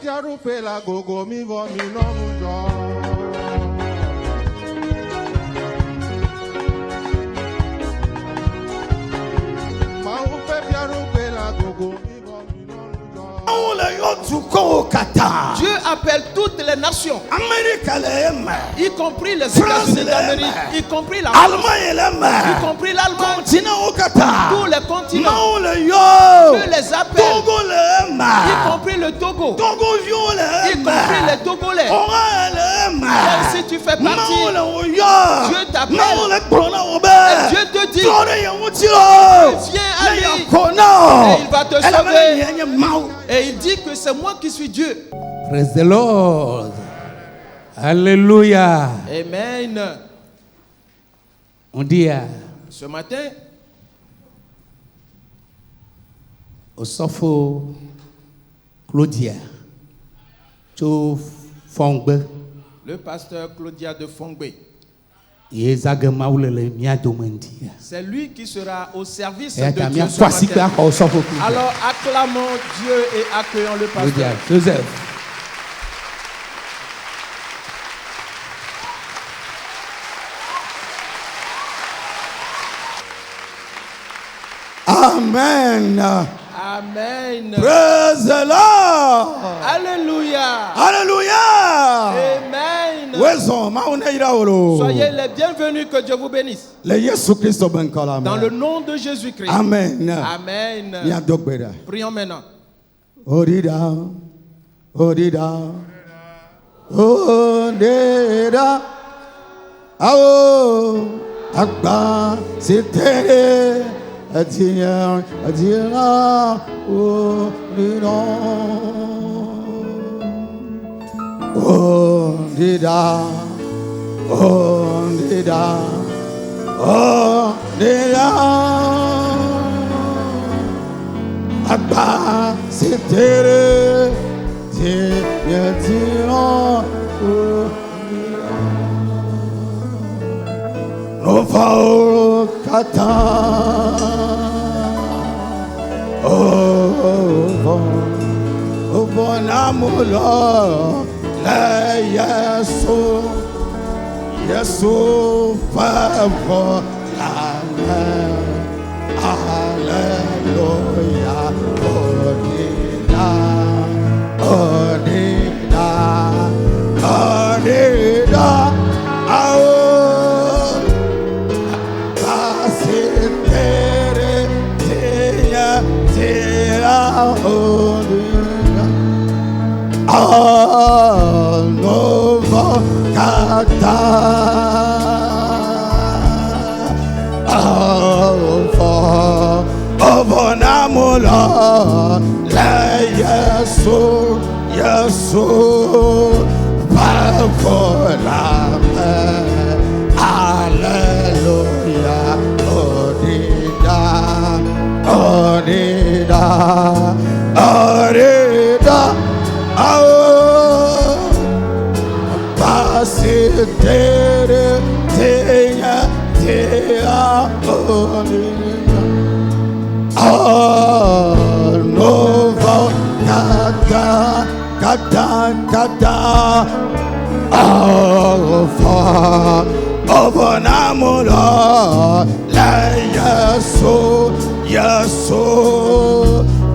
tiarupe la gogo mi vo mi no mujo. Dieu appelle toutes les nations, y compris les États-Unis d'Amérique, y compris la France, y compris l'Allemagne, tous les continents. Dieu les appelle, y compris le Togo, y compris les Togolais. Même si tu fais partie, Dieu t'appelle et Dieu te dit, viens à lui et il va te sauver. Et il dit que c'est moi qui suis Dieu. Praise the Lord. Alléluia. Amen. On dit ce matin, au Sopho Claudia, le pasteur Claudia de Fongbe, c'est lui qui sera au service de Dieu ce matin. Alors acclamons Dieu et accueillons le pasteur Joseph. Amen. Amen. Praise the Lord. Alléluia. Alléluia. Amen. Soyez les bienvenus, que Dieu vous bénisse. Dans le nom de Jésus-Christ. Amen. Amen. Prions maintenant. Odida. Odida. Odida. Oh, Akba, c'était Adia, Adia, Odida. Odida. Odida. Odida. Akba, c'était Adia, Nova Kata. Oh, Bonamula, la Yesu, Yesu, favor, Alleluia, Odida, Odida, Odida, Nova Kata. Bonamula, la Yesu, Yesu, Pavolame, Alleluia, Odida, Odida, Odida, Pasitere, Teya, Teya, Odida. Nova Kata, Kata, Kata, Alpha, Bonamula, la Yesu, Yesu,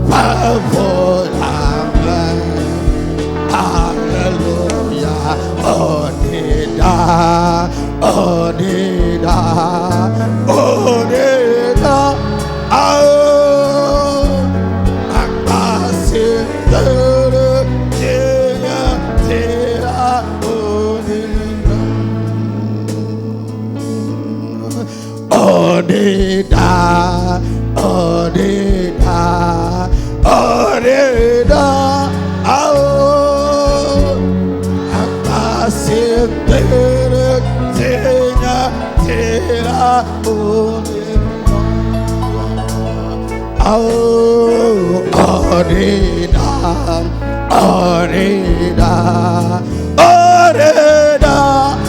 Pavolame, Alleluia, Odida, Odida, Odida. Odida, Odida, Odida, Akasitere, Tena, Tera, Odida, Odida, Odida, Odida,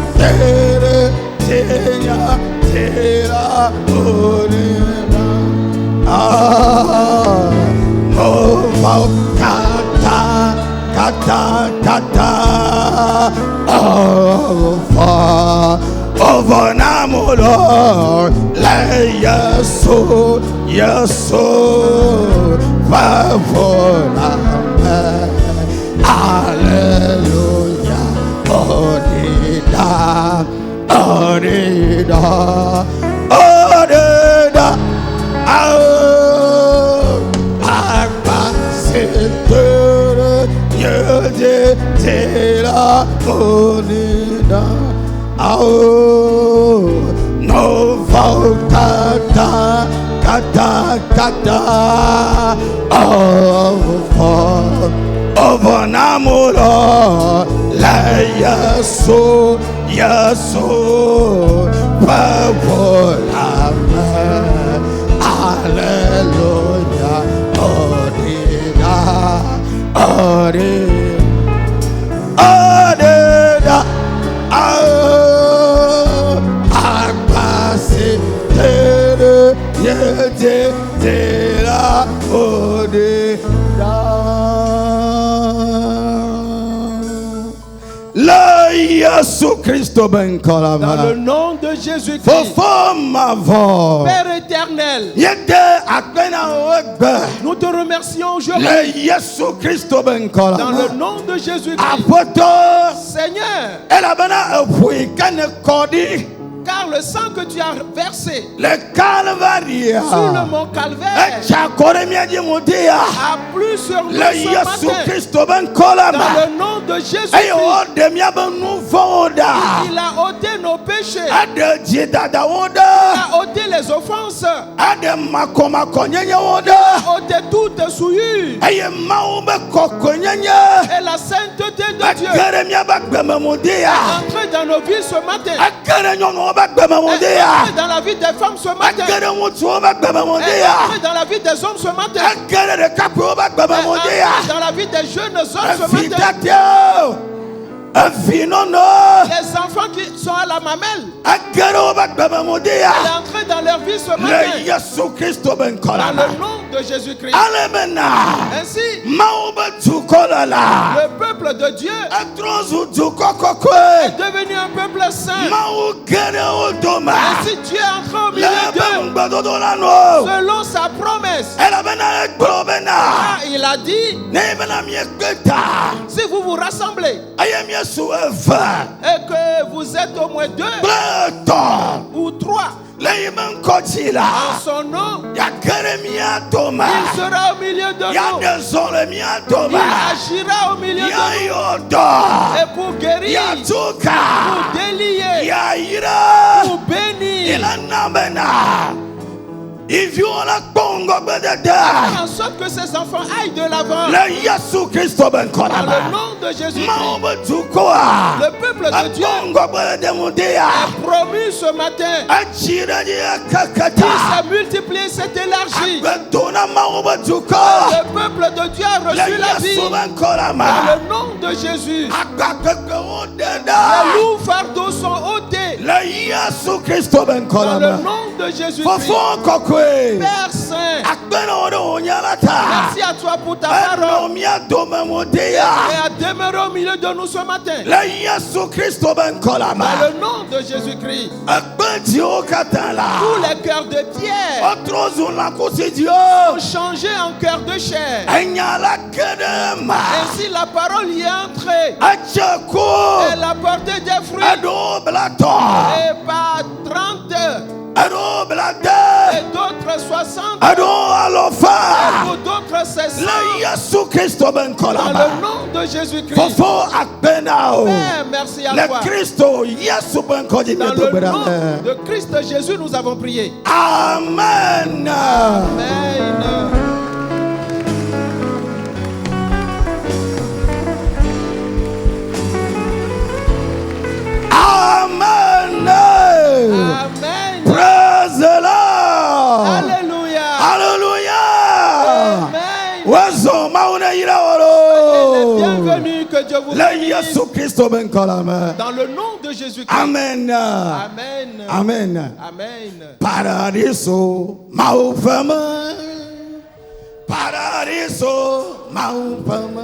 Tere, Tera, Odida, Over Namulo, lay your soul, Favola, hallelujah, Odida, no kata over Namulo, la yaso, Favola, hallelujah, Dans le nom de Jésus-Christ, Père éternel, nous te remercions aujourd'hui. Dans le nom de Jésus-Christ, Seigneur, car le sang que tu as versé sur le mont Calvaire a plu sur nous ce matin. Dans le nom de Jésus-Christ, il a ôté nos péchés, il a ôté les offenses, il a ôté toute souillure, et la sainteté de Dieu est entrée dans nos vies ce matin. Entrée dans la vie des femmes ce matin. Entrée dans la vie des hommes ce matin. Entrée dans la vie des jeunes hommes ce matin. Les enfants qui sont à la mamelle, elle est entrée dans leur vie ce matin. Dans le nom de Jésus-Christ. Ainsi, le peuple de Dieu est devenu un peuple saint. Ainsi, Dieu est entré au milieu d'eux selon sa promesse. Il a dit, si vous vous rassemblez et que vous êtes au moins 2 ou 3 en son nom, il sera au milieu de nous. Il agira au milieu de nous. Et pour guérir, pour délier, pour bénir, en sorte que ces enfants aillent de l'avant. Dans le nom de Jésus-Christ, le peuple de Dieu a promis ce matin qu'il s'est multiplié, s'est élargi. Le peuple de Dieu a reçu la vie. Dans le nom de Jésus, les lourds fardeaux sont ôtés. Dans le nom de Jésus-Christ, Père Saint, merci à toi pour ta parole et à demeurer au milieu de nous ce matin. Dans le nom de Jésus-Christ, tous les cœurs de pierre sont changés en cœurs de chair. Ainsi la parole y est entrée. Elle a porté des fruits. Et par 30 et d'autres 60 et pour d'autres 700. Dans le nom de Jésus-Christ, Père, merci à toi. Dans le nom de Christ Jésus, nous avons prié. Amen. Amen. Amen. Amen. Praise the Lord. Alléluia. Alléluia. Amen. Bienvenue, que Dieu vous bénisse. Dans le nom de Jésus-Christ. Amen. Amen. Amen. Amen. Paradiso maufama. Paradiso maufama.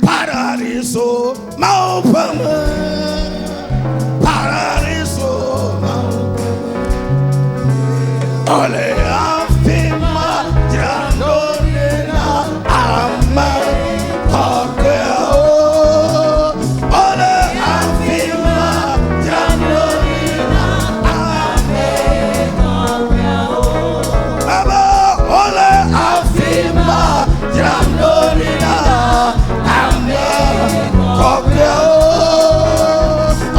Paradiso maufama. Paradiso maufama. Ole afima jandonena ama kokeo. Ole afima jandonena ama kokeo. Baba ole afima jandonena ama kokeo.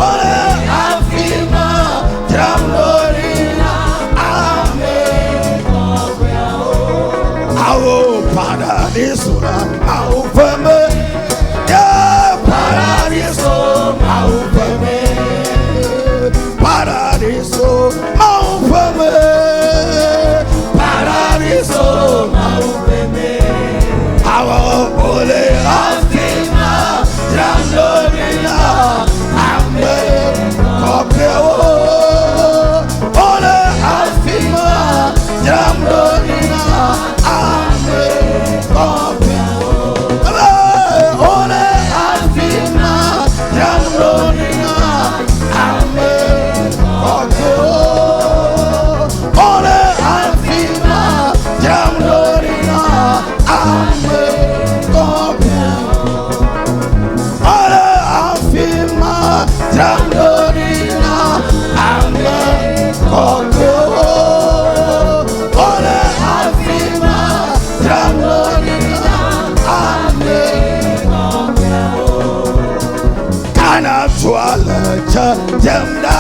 Ole afima jandonena ama kokeo. Awo paradiso maufame. Yeah, paradiso maufame. Paradiso maufame. Paradiso maufame. Awo ole afima jandonina ame kokeo. Ole afima jandonina ame kokeo. Ole afima jandonina ame kokeo. Ole afima jandonina ame kokeo. Ole afima jandonina ame kokeo. Ole afima jandonina ame kokeo. Kana twala jemda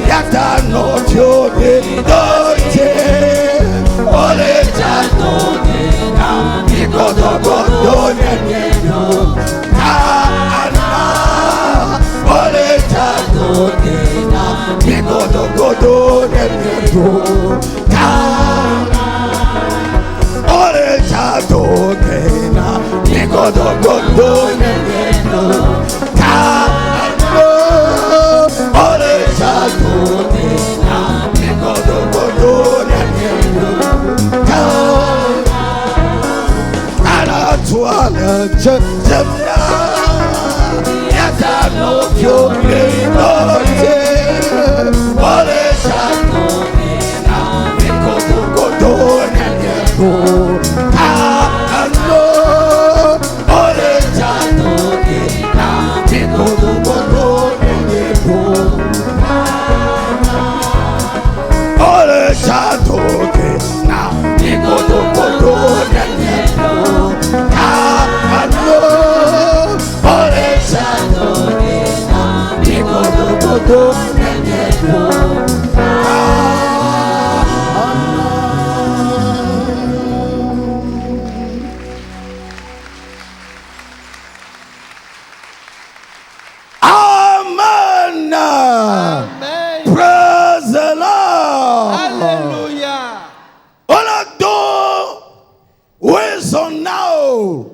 yata no tyobe dote. Ole jandonina ikodogodo nyenyo kana. Ole jandonina ikodogodo nyenyo kana. Ole jandonina ikodogodo nyenyo kana. Ole jandonina ikodogodo nyenyo kana. Ana twala jemda yata no tyobe dote. Ole jandonina ikodogodo nyenyo kana. Ole jandonina ikodogodo nyenyo kana. Ole jandonina ikodogodo nyenyo kana. Ole jandonina ikodogodo nyenyo Amen. Amen. Praise the Lord. Alléluia. Ola do weso now.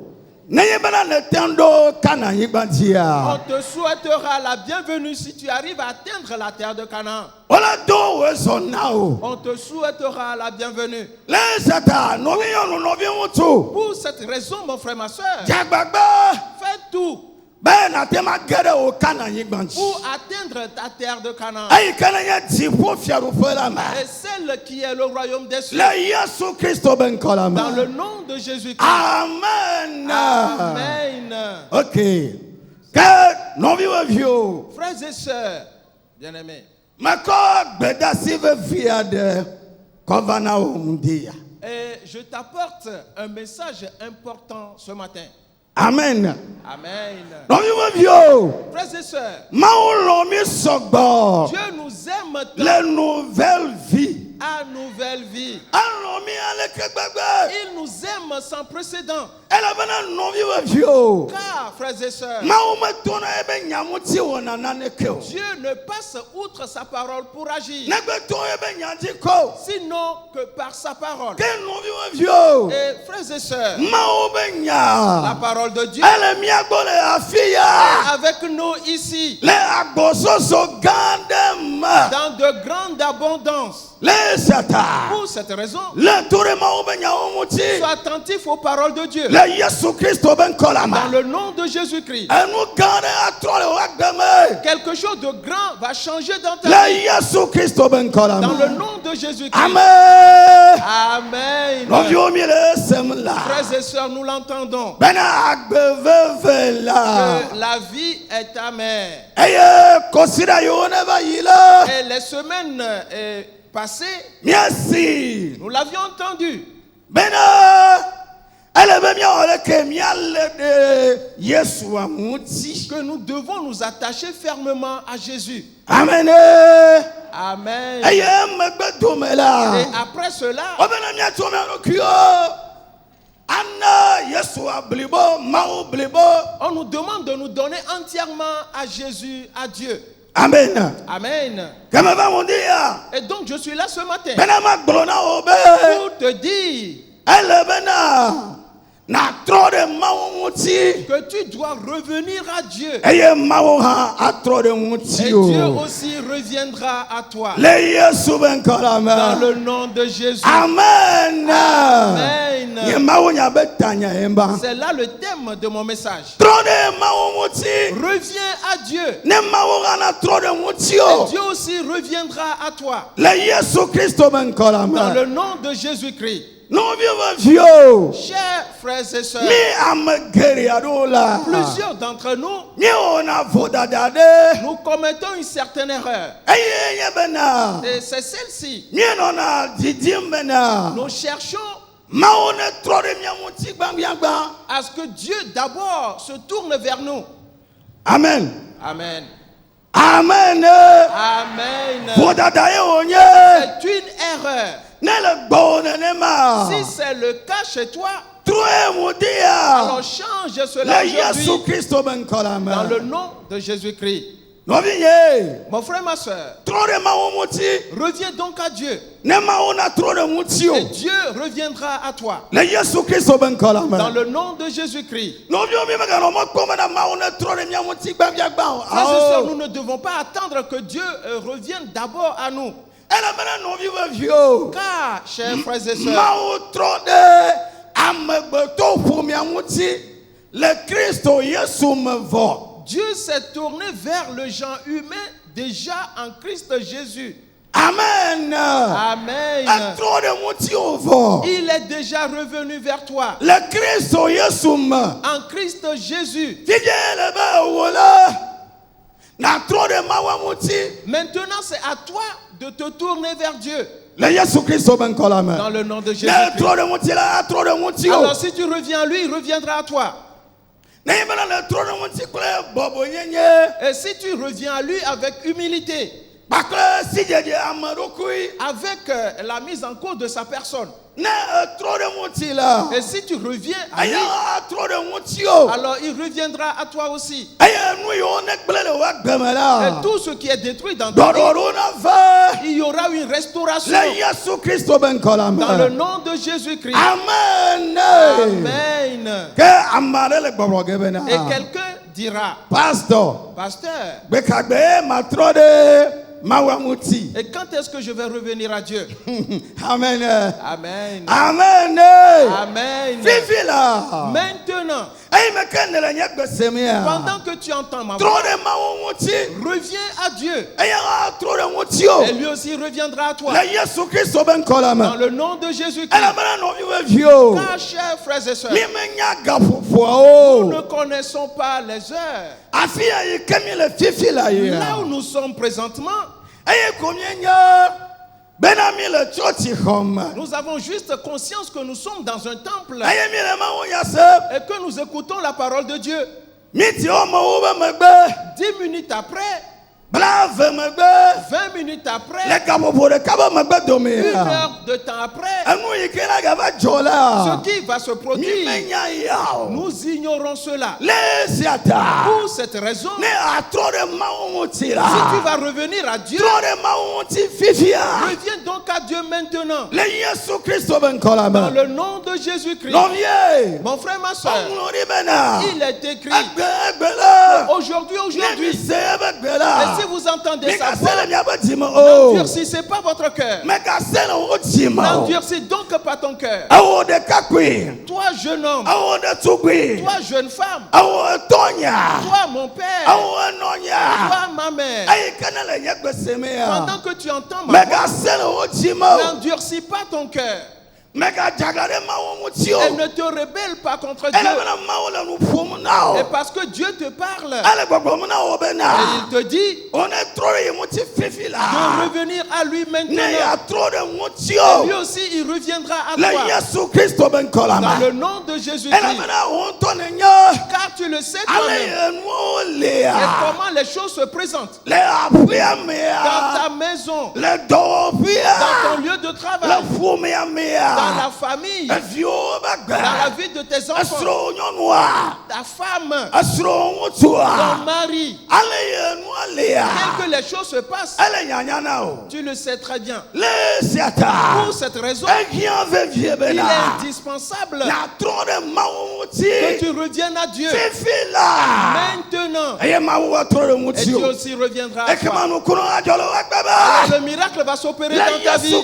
Neyebana netendo kana On yibantia. te souhaitera la bienvenue si tu arrives à atteindre la terre de Canaan. Ola do weso now. On te souhaitera la bienvenue. Lesata novi yonu novi mutu. Pour cette raison, mon frère, ma soeur, Jagbagba fais tout ben atema gere o kana yibanti. pour atteindre ta terre de Canaan. Ayi kana ya tipo fiaru felama. Et celle qui est le royaume des cieux. Le Yesu Christo ben kolama. Dans le nom de Jésus-Christ. Amen. Amen. Ok. Que novi wavio. Frères et sœurs, bien-aimés, Mako bedasi ve fiade kovana umdia. et je t'apporte un message important ce matin. Amen. Amen. Novi wavio. Frères et sœurs, Maolomi sogbo. Dieu nous aime tant Les nouvelles vies. à nouvelle vie. Alomi Il nous aime sans précédent. Car, frères et sœurs, Dieu ne passe outre sa parole pour agir. Sinon que par sa parole. Et frères et sœurs, la parole de Dieu est avec nous ici dans de grandes abondances. Pour cette raison, sois attentif aux paroles de Dieu. Dans le nom de Jésus-Christ, quelque chose de grand va changer dans ta vie. Dans le nom de Jésus-Christ. Amen. Amen. Frères et sœurs, nous l'entendons. Que la vie est amère. Et les semaines passées, nous l'avions entendu. Que nous devons nous attacher fermement à Jésus. Amen. Amen. Et Et après cela, on nous demande de nous donner entièrement à Jésus, à Dieu. Amen. Amen. Et donc je suis là ce matin pour te dire que tu dois revenir à Dieu. Et Dieu aussi reviendra à toi. Dans le nom de Jésus. Amen. Amen. C'est là le thème de mon message. Reviens à Dieu. Et Dieu aussi reviendra à toi. Dans le nom de Jésus-Christ. Chers frères et sœurs, plusieurs d'entre nous, nous commettons une certaine erreur. Et c'est celle-ci. Nous cherchons à ce que Dieu d'abord se tourne vers nous. Amen. Amen. Amen. Amen. C'est une erreur. Si c'est le cas chez toi, alors change cela aujourd'hui dans le nom de Jésus-Christ. Mon frère, ma soeur, reviens donc à Dieu. Et Dieu reviendra à toi. Dans le nom de Jésus-Christ. Frères et sœurs, nous ne devons pas attendre que Dieu revienne d'abord à nous. Car, chers frères et sœurs, Dieu s'est tourné vers le genre humain déjà en Christ Jésus. Amen. Amen. Il est déjà revenu vers toi. En Christ Jésus. Maintenant, c'est à toi de te tourner vers Dieu. Dans le nom de Jésus. Alors si tu reviens à lui, il reviendra à toi. Et si tu reviens à lui avec humilité, avec la mise en cause de sa personne, et si tu reviens à lui, alors il reviendra à toi aussi. Et tout ce qui est détruit dans ta vie, il y aura une restauration dans le nom de Jésus-Christ. Amen. Amen. Et quelqu'un dira, Pasteur, et quand est-ce que je vais revenir à Dieu? Amen. Amen. Amen. Amen. Maintenant, pendant que tu entends ma voix, reviens à Dieu. Et lui aussi reviendra à toi. Dans le nom de Jésus-Christ. Car, chers frères et sœurs, nous ne connaissons pas les heures. Là où nous sommes présentement, nous avons juste conscience que nous sommes dans un temple et que nous écoutons la parole de Dieu. 10 minutes après, 20 minutes après, 1 heure de temps après, ce qui va se produire, nous ignorons cela. Pour cette raison, si tu vas revenir à Dieu, reviens donc à Dieu maintenant. Dans le nom de Jésus-Christ. Mon frère, ma soeur, il est écrit aujourd'hui. Et si vous entendez sa voix, n'endurcissez pas votre cœur. N'endurcis donc pas ton cœur. Toi, jeune homme, toi, jeune femme, toi, mon père, toi, ma mère, pendant que tu entends ma voix, n'endurcis pas ton cœur. Et ne te rebelle pas contre Dieu. Et parce que Dieu te parle, et il te dit de revenir à lui maintenant. Et lui aussi, il reviendra à toi. Dans le nom de Jésus-Christ. Car tu le sais toi-même. Et comment les choses se présentent. Dans ta maison. Dans ton lieu de travail. Dans la famille, dans la vie de tes enfants, ta femme, ton mari, bien que les choses se passent, tu le sais très bien. Pour cette raison, il est indispensable que tu reviennes à Dieu maintenant. Et Dieu aussi reviendra à toi. Alors le miracle va s'opérer dans ta vie. Dans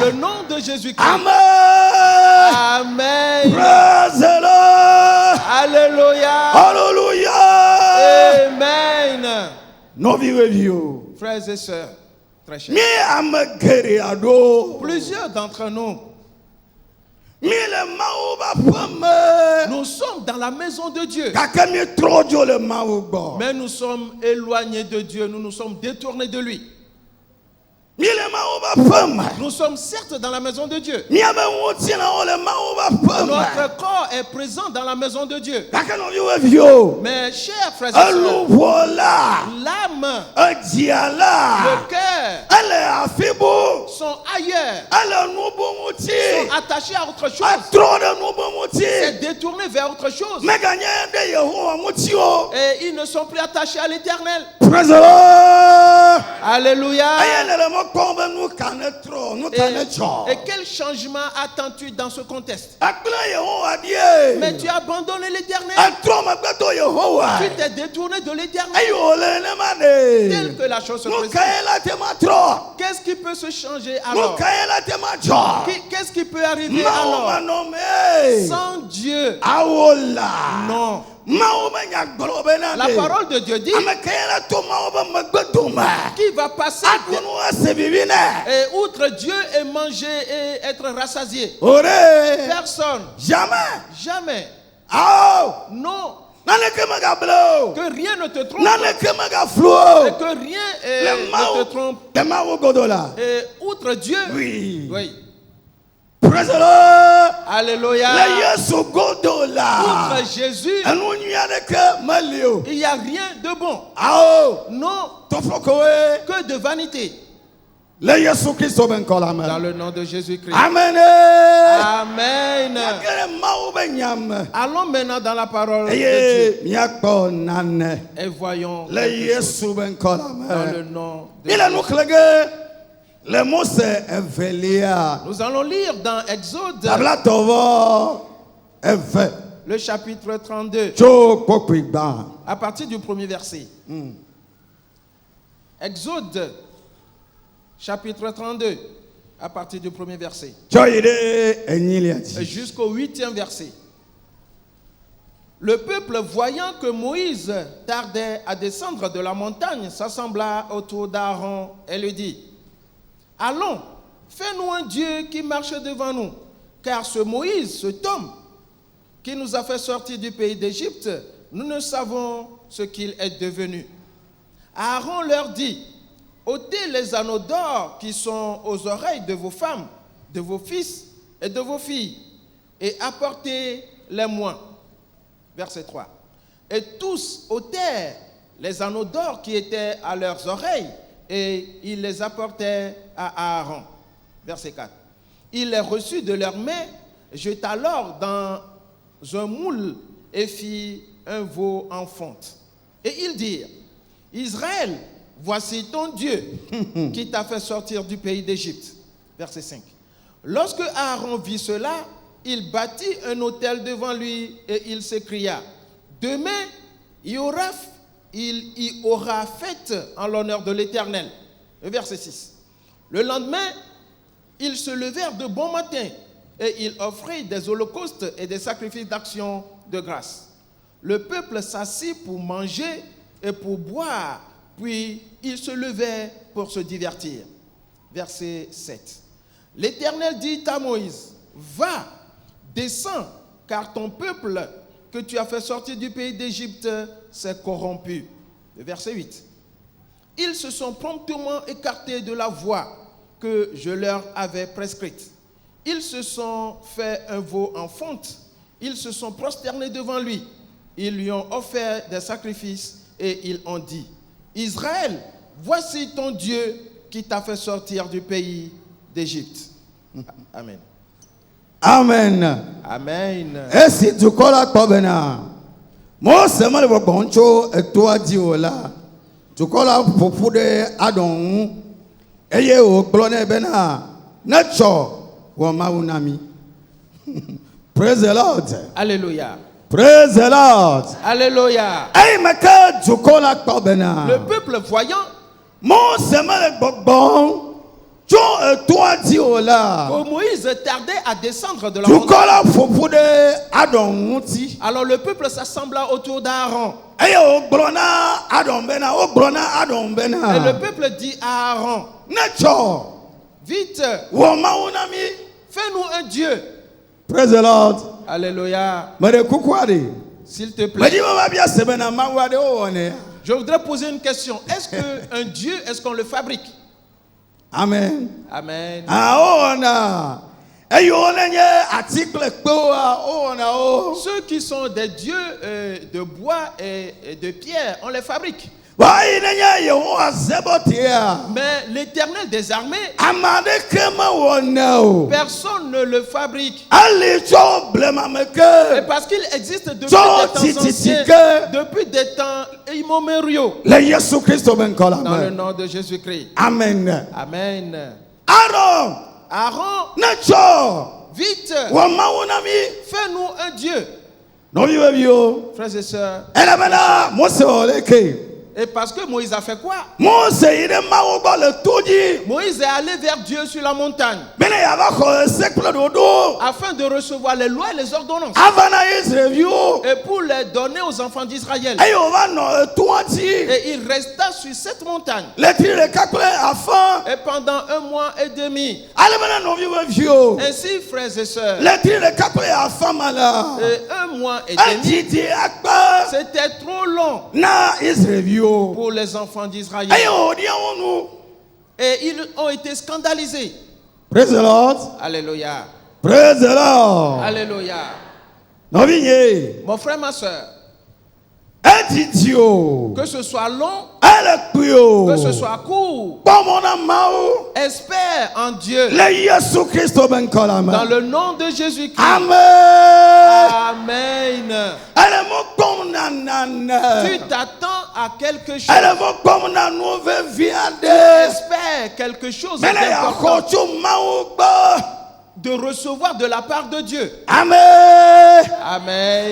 le nom de Jésus-Christ. Amen. Amen. Praise the Lord. Alléluia. Hallelujah. Amen. Nos vieux. Frères et sœurs, très chers. Plusieurs d'entre nous, nous sommes dans la maison de Dieu. Mais nous sommes éloignés de Dieu. Nous nous sommes détournés de lui. Nous sommes certes dans la maison de Dieu. Notre corps est présent dans la maison de Dieu. Mais chers frères et sœurs, l'âme, le cœur sont ailleurs, sont attachés à autre chose, c'est détourné vers autre chose. Et ils ne sont plus attachés à l'Éternel. Alléluia. Et quel changement attends-tu dans ce contexte? Mais tu as abandonné l'Éternel. Tu t'es détourné de l'Éternel. Tel que la chose se présente. Qu'est-ce qui peut se changer alors? Qu'est-ce qui peut arriver alors? Sans Dieu. Non. La parole de Dieu dit qui va passer et outre Dieu et manger et être rassasié. Personne. Jamais. Non. Que rien ne te trompe. Et que rien ne te trompe. Et outre Dieu. Oui. Alléluia. Outre Jésus, il n'y a rien de bon. Non. Que de vanité. Dans le nom de Jésus-Christ. Amen. Amen. Allons maintenant dans la parole de Dieu. Et voyons dans le nom de Jésus. Le mot c'est Evelia. Nous allons lire dans Exode, le chapitre 32, à partir du premier verset. Exode, chapitre 32, à partir du premier verset. Jusqu'au 8e verset. Le peuple, voyant que Moïse tardait à descendre de la montagne, s'assembla autour d'Aaron et lui dit: allons, fais-nous un Dieu qui marche devant nous, car ce Moïse, cet homme qui nous a fait sortir du pays d'Égypte, nous ne savons ce qu'il est devenu. Aaron leur dit: ôtez les anneaux d'or qui sont aux oreilles de vos femmes, de vos fils et de vos filles, et apportez-les-moi. Verset 3. Et tous ôtèrent les anneaux d'or qui étaient à leurs oreilles et il les apportait à Aaron. Verset 4. Il les reçut de leurs mains, jeta l'or dans un moule et fit un veau en fonte. Et ils dirent, Israël, voici ton Dieu qui t'a fait sortir du pays d'Égypte. Verset 5. Lorsque Aaron vit cela, il bâtit un autel devant lui et il s'écria, demain, il y aura fête en l'honneur de l'Éternel. Verset 6. Le lendemain, ils se levèrent de bon matin et ils offrirent des holocaustes et des sacrifices d'action de grâce. Le peuple s'assit pour manger et pour boire, puis ils se levaient pour se divertir. Verset 7. L'Éternel dit à Moïse, va, descends, car ton peuple que tu as fait sortir du pays d'Égypte s'est corrompu. Verset 8. Ils se sont promptement écartés de la voie que je leur avais prescrite. Ils se sont fait un veau en fonte. Ils se sont prosternés devant lui. Ils lui ont offert des sacrifices et ils ont dit, Israël, voici ton Dieu qui t'a fait sortir du pays d'Égypte. Amen. Amen. Amen. Et si tu colles à Kobena, moi, c'est moi le boncho et toi, Diola. Tu colles à Popoude Adon, et ye au Clone Bena, Nacho, ou Maunami. Praise the Lord. Alléluia. Praise the Lord. Alléluia. Hey, Maka, tu colles à Kobena. Le peuple voyant, moi, c'est moi le bon. que Moïse tardait à descendre de la montagne. Alors le peuple s'assembla autour d'Aaron. Et le peuple dit à Aaron, vite, fais-nous un Dieu. Praise the Lord. Alléluia. S'il te plaît. Je voudrais poser une question. Est-ce qu'un Dieu, est-ce qu'on le fabrique? Amen. Amen. Ceux qui sont des dieux de bois et de pierre, on les fabrique. Mais l'Éternel des armées, personne ne le fabrique. Et parce qu'il existe depuis des temps anciens, depuis des temps immémoriaux. Dans le nom de Jésus-Christ. Amen. Amen. Aaron, vite, fais-nous un Dieu. Frères et sœurs. Et parce que Moïse a fait quoi? Moïse est allé vers Dieu sur la montagne afin de recevoir les lois et les ordonnances et pour les donner aux enfants d'Israël. Et il resta sur cette montagne et pendant 1 mois et demi. Ainsi, frères et sœurs, et 1 mois et demi, c'était trop long pour les enfants d'Israël. Et ils ont été scandalisés. Praise the Lord. Alléluia. Praise the Lord. Alléluia. Mon frère, ma soeur, que ce soit long, que ce soit court, espère en Dieu dans le nom de Jésus-Christ. Amen. Tu t'attends à quelque chose. Tu espères quelque chose de recevoir de la part de Dieu. Amen. Amen.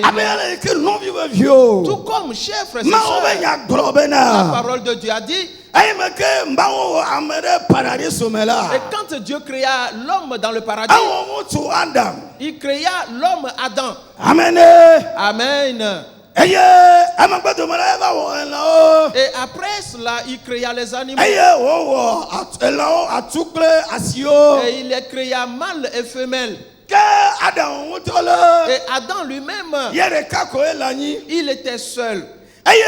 Tout comme, chers frères et sœurs, la parole de Dieu a dit, et quand Dieu créa l'homme dans le paradis, il créa l'homme Adam. Amen. Amen. Et après cela, il créa les animaux. Et il les créa mâles et femelles. Et Adam lui-même, il était seul. Et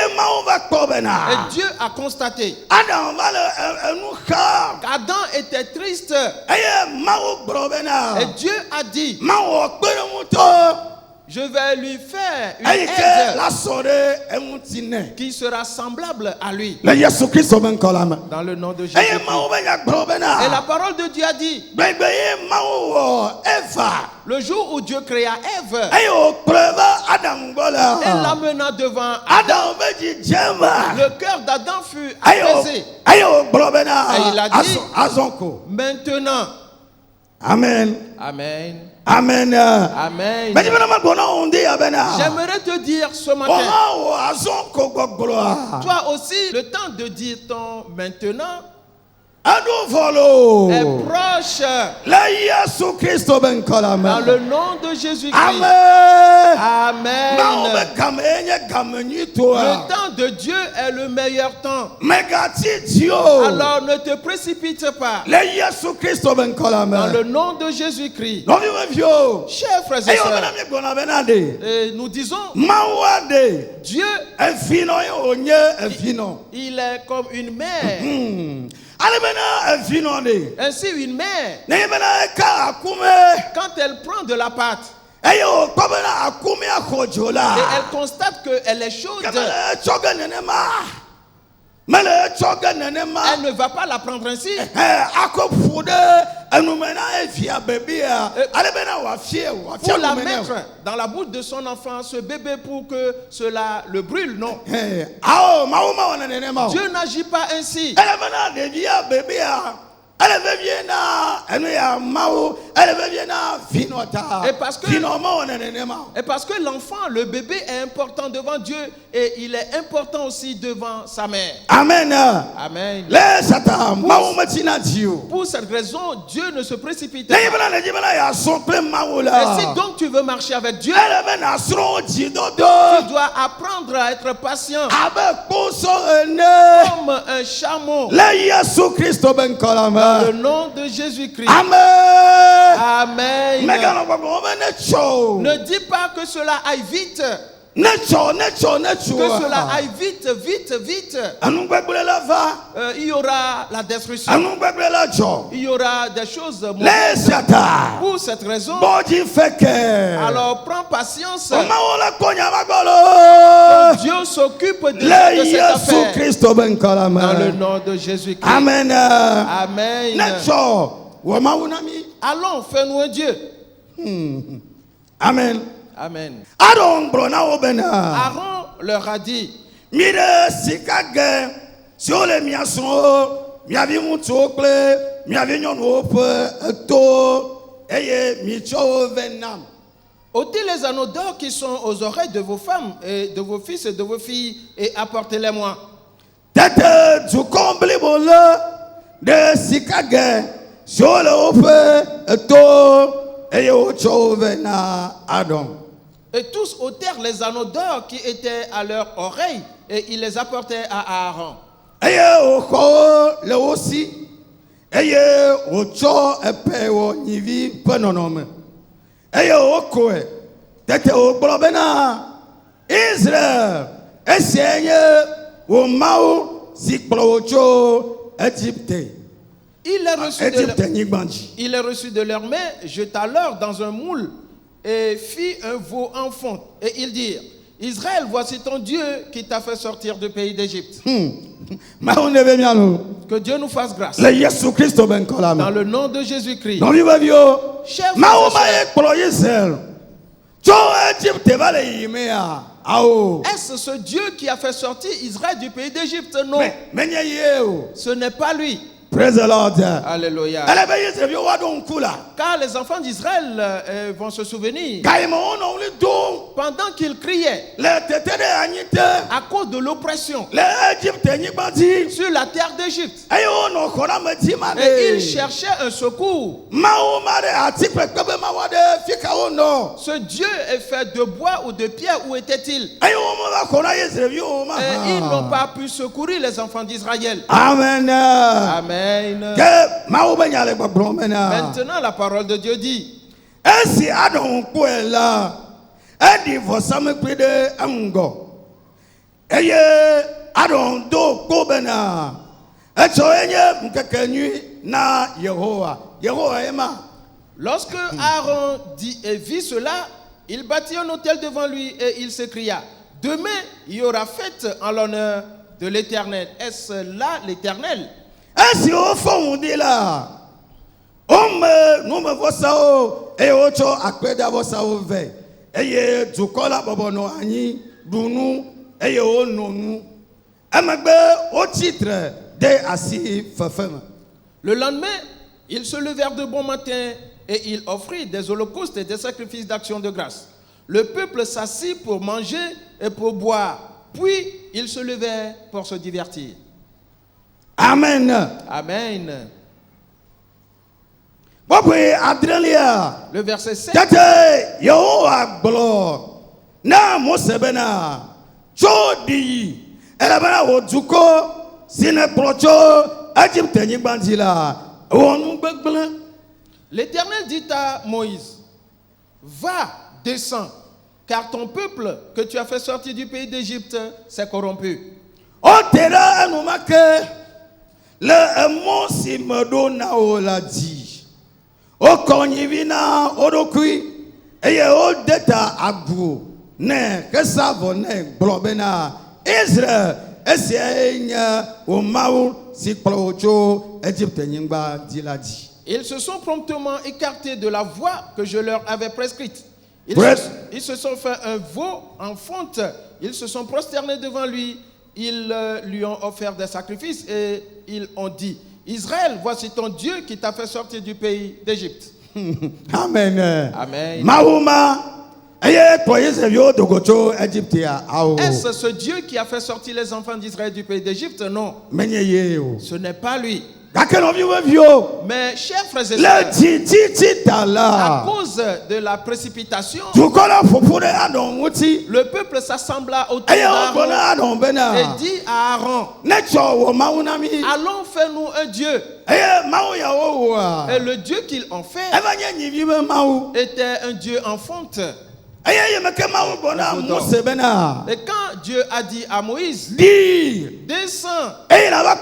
Dieu a constaté qu'Adam était triste. Et Dieu a dit, je vais lui faire une ayi ke aide la sɔre eŋuti nɛ. qui sera semblable à lui. Le Yesu Kristo bɛ nkɔla me. Dans le nom de Jésus. Eye Mawu bɛ nya gblɔ bɛ Et la na. parole de Dieu a dit, Gbɛgbɛ ye Mawu wɔ Eva. le jour où Dieu créa Ève, Eye o kplɔe va Adam gbɔ et la. l'amena devant Adam, Adam bɛ dzidzɛ ma. le cœur d'Adam fut Eye apaisé. o gblɔ bɛ Et il a na. dit- Azɔn ko. Maintenant, Amen. Amen, Amen. Amen. Bɛdi bɛ na ma gbɔ na o de ya bɛ na. J'aimerais te dire ce matin, Ɔhã o azɔn ko gbɔgblɔ a. toi aussi, le temps de dire ton maintenant Eɖo vɔlo. est proche. Le Yesu Kristo bɛ nkɔla me. Dans le nom de Jésus-Christ. Amen. Amen. Mawu bɛ game enye game nyuitɔa. Le temps de Dieu est le meilleur temps. Mɛgati dzi o. Alors ne te précipite pas. Le Yesu Kristo bɛ nkɔla Dans me. le nom de Jésus-Christ. Nɔvi bɛ fi o. Chers frères et Eye o bɛna sœurs, mi gbɔna bɛ na de. et nous disons, Mawu ade. Dieu, Efinɔ ye o nye efinɔ. il est comme une mère. Ale bɛna efinɔ de. Ainsi, une mère, Ne ye bɛna eka akume. quand elle prend de la pâte Eye o kpɔ bɛna akume akɔ dzo la. et elle constate qu'elle est chaude, Kɛmɛ etsɔ ge nenema. Mele etsɔ ge nenema. elle ne va pas la prendre ainsi. Ako ƒo ɖe enume na evia bebia. Eh. Ale bena wòafie Pour la nume nɛ. mettre dans la bouche de son enfant, ce bébé, pour que cela le brûle. Non. Awo Mawu ma wɔna nenema o. Dieu n'agit pas ainsi. Ele bena ɖevia bebia. Ele vevie na enu ya Mawu. Ele vevie na vinɔ ta. Et parce que- Vinɔ ma wɔna nenema o. Et parce que l'enfant, le bébé est important devant Dieu et il est important aussi devant sa mère. Amen. Amen. Le sata Mawu metina dzi o. Pour cette raison, Dieu ne se précipite Ne yi pas. bena le dzi bena yeasrɔ̃ kple Mawu Et la. si donc tu veux marcher avec Dieu, Ele bena srɔ̃ dzidodo. tu dois apprendre à être patient Abe kposɔ ene. comme un chameau. Le Yesu Kristo bɛ nkɔ la Dans le me. nom de Jésus-Christ. Amen. Amen. Meganɔ gbɔgbɔ wo be ne tsɔ o. Ne dis pas que cela aille vite, Ne tsɔ ne tsɔ ne que tsɔ. cela aille vite, vite, vite. Anugbegble la va. Il y aura la destruction. Anugbegble la dzɔ. Il y aura des choses Le mauvaises. siata. Pour cette raison, Bɔdzi fɛ kɛ. alors prends patience. Mawu le kpɔ nyamagbɔ lo. Dieu s'occupe de Le cette Yesu affaire. Kristo bɛ nkɔ la Dans le me. nom de Jésus-Christ. Amen. Amen. Ne tsɔ wɔ Mawu na mi. Allons, fais-nous un Dieu. Amen. Amen. Aɖo ŋgblɔ na wo bena. Aaron leur a dit, Mi ɖe sika ge siwo le mia srɔ̃wo, mia vi ŋutsuwo kple mia vi nyɔnuwo ƒe eto eye mi tsɔ wo vɛ nam. ôtez les anneaux d'or qui sont aux oreilles de vos femmes et de vos fils et de vos filles et apportez-les-moi. Tete dukɔ blibo le ɖe sika ge siwo le woƒe eto eye wotsɔ wo vɛ na Adam. Et tous ôtèrent les anneaux d'or qui étaient à leurs oreilles et ils les apportaient à Aaron. Eye wòxɔ wo le wo si eye wòtsɔ epɛ wɔ nyivi ƒe nɔnɔme eye wòkɔe. Tete wògblɔ bena Israel esiae nye wò Mawu si kplɔ wò tso Égypte. Il les reçut de leur- Égypte nyigba dzi. il les reçut de leurs mains, jeta l'or dans un moule et fit un veau en fonte. Et ils dirent, Israël, voici ton Dieu qui t'a fait sortir du pays d'Égypte. Mawu ne be mia lo. Que Dieu nous fasse grâce. Le Yesu Kristo be ŋkɔ la Dans me. le nom de Jésus-Christ. Nɔvi be viwo. Chers Mawu frères ma et ye sœurs, kplɔ Israel tso Égypte va le yiyimea. Awo. est-ce ce Dieu qui a fait sortir Israël du pays d'Égypte? Non, Menye ye o. ce n'est pas lui. Praise the Lord. Alléluia. Ele be Israelviwo woaɖo ŋku la. Car les enfants d'Israël vont se souvenir. Gayime wonɔ wli dom Pendant qu'ils criaient le tete ɖe anyi te à cause de l'oppression le Égypte nyigba dzi. sur la terre d'Égypte, Eye wonɔ xɔɖame dzi ma et ils ɖe. cherchaient un secours. Mawu ma ɖe ati kpekpe be ma wɔ ɖe fi ka wonɔ. Ce Dieu est fait de bois ou de pierre, où était-il? Eye womeva xɔ na Israelviwo ma Et ils n'ont hã. pas pu secourir les enfants d'Israël. Amen. Amen. Ke Mawu be nya le gbɔgblɔm bena. Maintenant, la parole de Dieu dit, Esi Adam kpɔe la, eɖi vɔsamlekpui ɖe eŋgɔ. Eye Adam do kpo bena etsɔ enye ŋkekenyui na Yehowa. Yehowa ye ma. lorsque Aaron dit et vit cela, Il bâtit un autel devant lui et il s'écria, demain, il y aura fête en l'honneur de l'Éternel. Est-ce là l'Éternel? Est-ce au fond on dit là? Nous me voit ça et autre après d'avoir ça au vert. Et du cola bobono ani, dounou, et au nonou. Et au titre de assis fefem. Le lendemain, ils se levèrent de bon matin et ils offrirent des holocaustes et des sacrifices d'action de grâce. Le peuple s'assit pour manger et pour boire. Puis ils se levèrent pour se divertir. Amen. Amen. Le verset 7. Na mosebena chodi elabana oduko sine procho Egypte ni bandila wonu gbegble. L'Éternel dit à Moïse, va, descends, car ton peuple que tu as fait sortir du pays d'Égypte s'est corrompu. O tera enumake le emosi medona oladi o konyivina odokui eye o deta agu ne kesavo ne globena Israël esienya o mawu si procho Egypte nyingba diladi. Ils se sont promptement écartés de la voie que je leur avais prescrite. Ils se sont fait un veau en fonte. Ils se sont prosternés devant lui. Ils lui ont offert des sacrifices et ils ont dit, Israël, voici ton Dieu qui t'a fait sortir du pays d'Égypte. Amen. Amen. Est-ce ce Dieu qui a fait sortir les enfants d'Israël du pays d'Égypte? Non. Ce n'est pas lui. Mais chers frères et sœurs, à cause de la précipitation, le peuple s'assembla autour d'Aaron et dit à Aaron, allons faire nous un Dieu. Et le Dieu qu'ils ont fait était un Dieu en fonte. Et quand Dieu a dit à Moïse, descends, va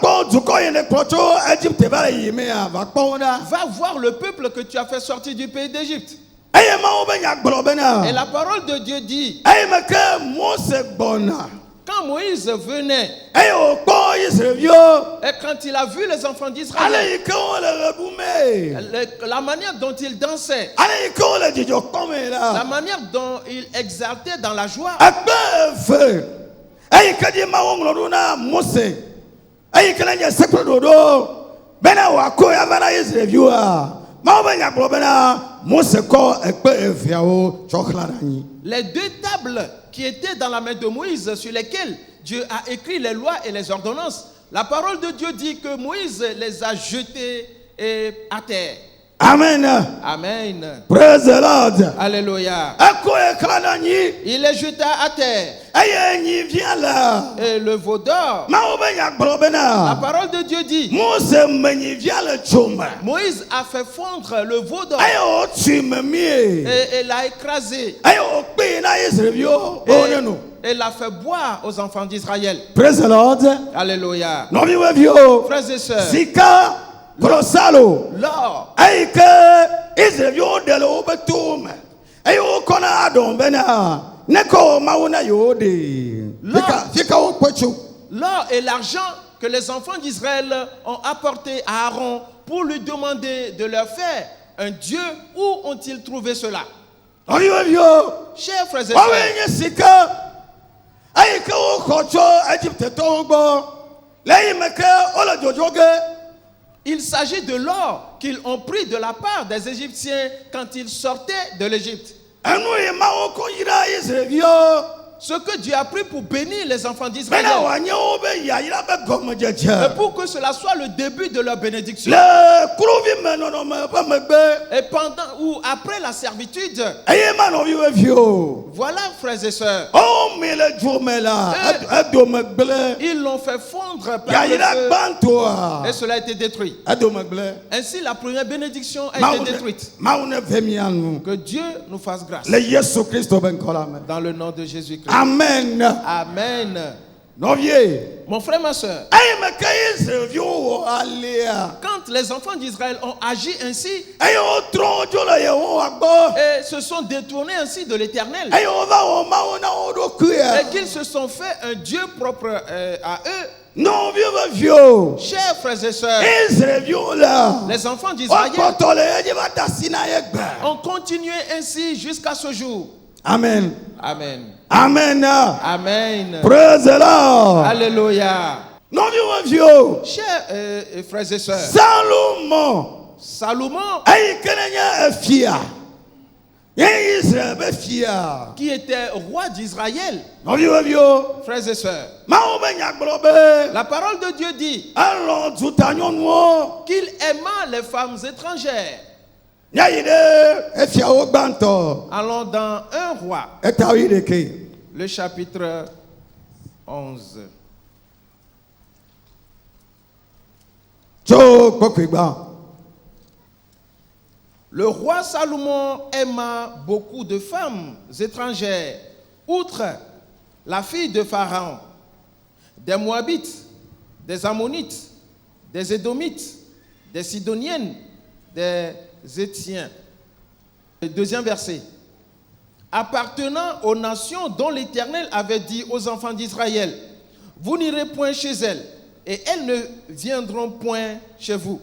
voir le peuple que tu as fait sortir du pays d'Égypte. Et la parole de Dieu dit, quand Moïse venait, et quand il a vu les enfants d'Israël, la manière dont ils dansaient, la manière dont ils exaltaient dans la joie, les deux tables qui étaient dans la main de Moïse, sur lesquelles Dieu a écrit les lois et les ordonnances, la parole de Dieu dit que Moïse les a jetées à terre. Amen. Amen. Praise the Lord. Alléluia. Il les jeta à terre. Et le veau d'or. La parole de Dieu dit, Moïse a fait fondre le veau d'or et l'a écrasé et l'a fait boire aux enfants d'Israël. Praise the Lord. Alléluia. Frères et sœurs, Prosalo, l'or, Israël de l'Obetum, Ayo Kona Adon Bena, Neko Mauna Yodi, l'or et l'argent que les enfants d'Israël ont apporté à Aaron pour lui demander de leur faire un Dieu, où ont-ils trouvé cela? Chers frères et sœurs, il s'agit de l'or qu'ils ont pris de la part des Égyptiens quand ils sortaient de l'Égypte. Ce que Dieu a pris pour bénir les enfants d'Israël. Et pour que cela soit le début de leur bénédiction. Et pendant ou après la servitude. Voilà, frères et sœurs. Ils l'ont fait fondre par le feu. Et cela a été détruit. Ainsi, la première bénédiction a été détruite. Que Dieu nous fasse grâce. Dans le nom de Jésus-Christ. Amen. Amen. Mon frère, ma soeur, quand les enfants d'Israël ont agi ainsi et se sont détournés ainsi de l'Éternel et qu'ils se sont fait un Dieu propre à eux, chers frères et sœurs, les enfants d'Israël ont continué ainsi jusqu'à ce jour. Amen. Amen. Amen. Amen. Praise the Lord. Alléluia. Chers frères et sœurs, Salomon, qui était roi d'Israël, frères et sœurs, la parole de Dieu dit qu'il aima les femmes étrangères. Allons dans 1 roi, le chapitre 11. Le roi Salomon aima beaucoup de femmes étrangères, outre la fille de Pharaon, des Moabites, des Ammonites, des Édomites, des Sidoniennes, des Étiens. Le deuxième verset. Appartenant aux nations dont l'Éternel avait dit aux enfants d'Israël, vous n'irez point chez elles, et elles ne viendront point chez vous.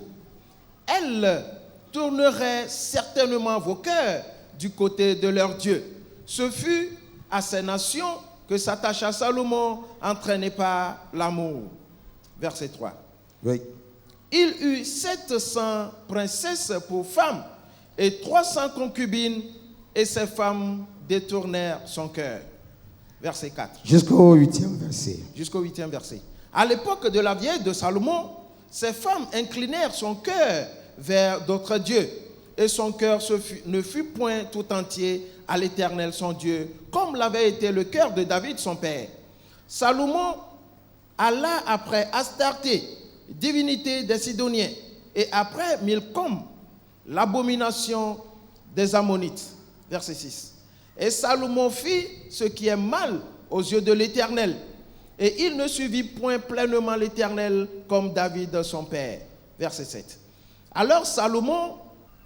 Elles tourneraient certainement vos cœurs du côté de leur Dieu. Ce fut à ces nations que s'attacha Salomon, entraîné par l'amour. Verset 3. Oui. Il eut 700 princesses pour femmes et 300 concubines, et ces femmes détournèrent son cœur. Verset 4. Jusqu'au 8e verset. Jusqu'au 8e verset. À l'époque de la vieille de Salomon, ces femmes inclinèrent son cœur vers d'autres dieux, et son cœur ne fut point tout entier à l'Éternel son Dieu, comme l'avait été le cœur de David son père. Salomon alla après Astarté, divinité des Sidoniens, et après Milcom, l'abomination des Ammonites. Verset 6. Et Salomon fit ce qui est mal aux yeux de l'Éternel, et il ne suivit point pleinement l'Éternel comme David son père. Verset 7. Alors Salomon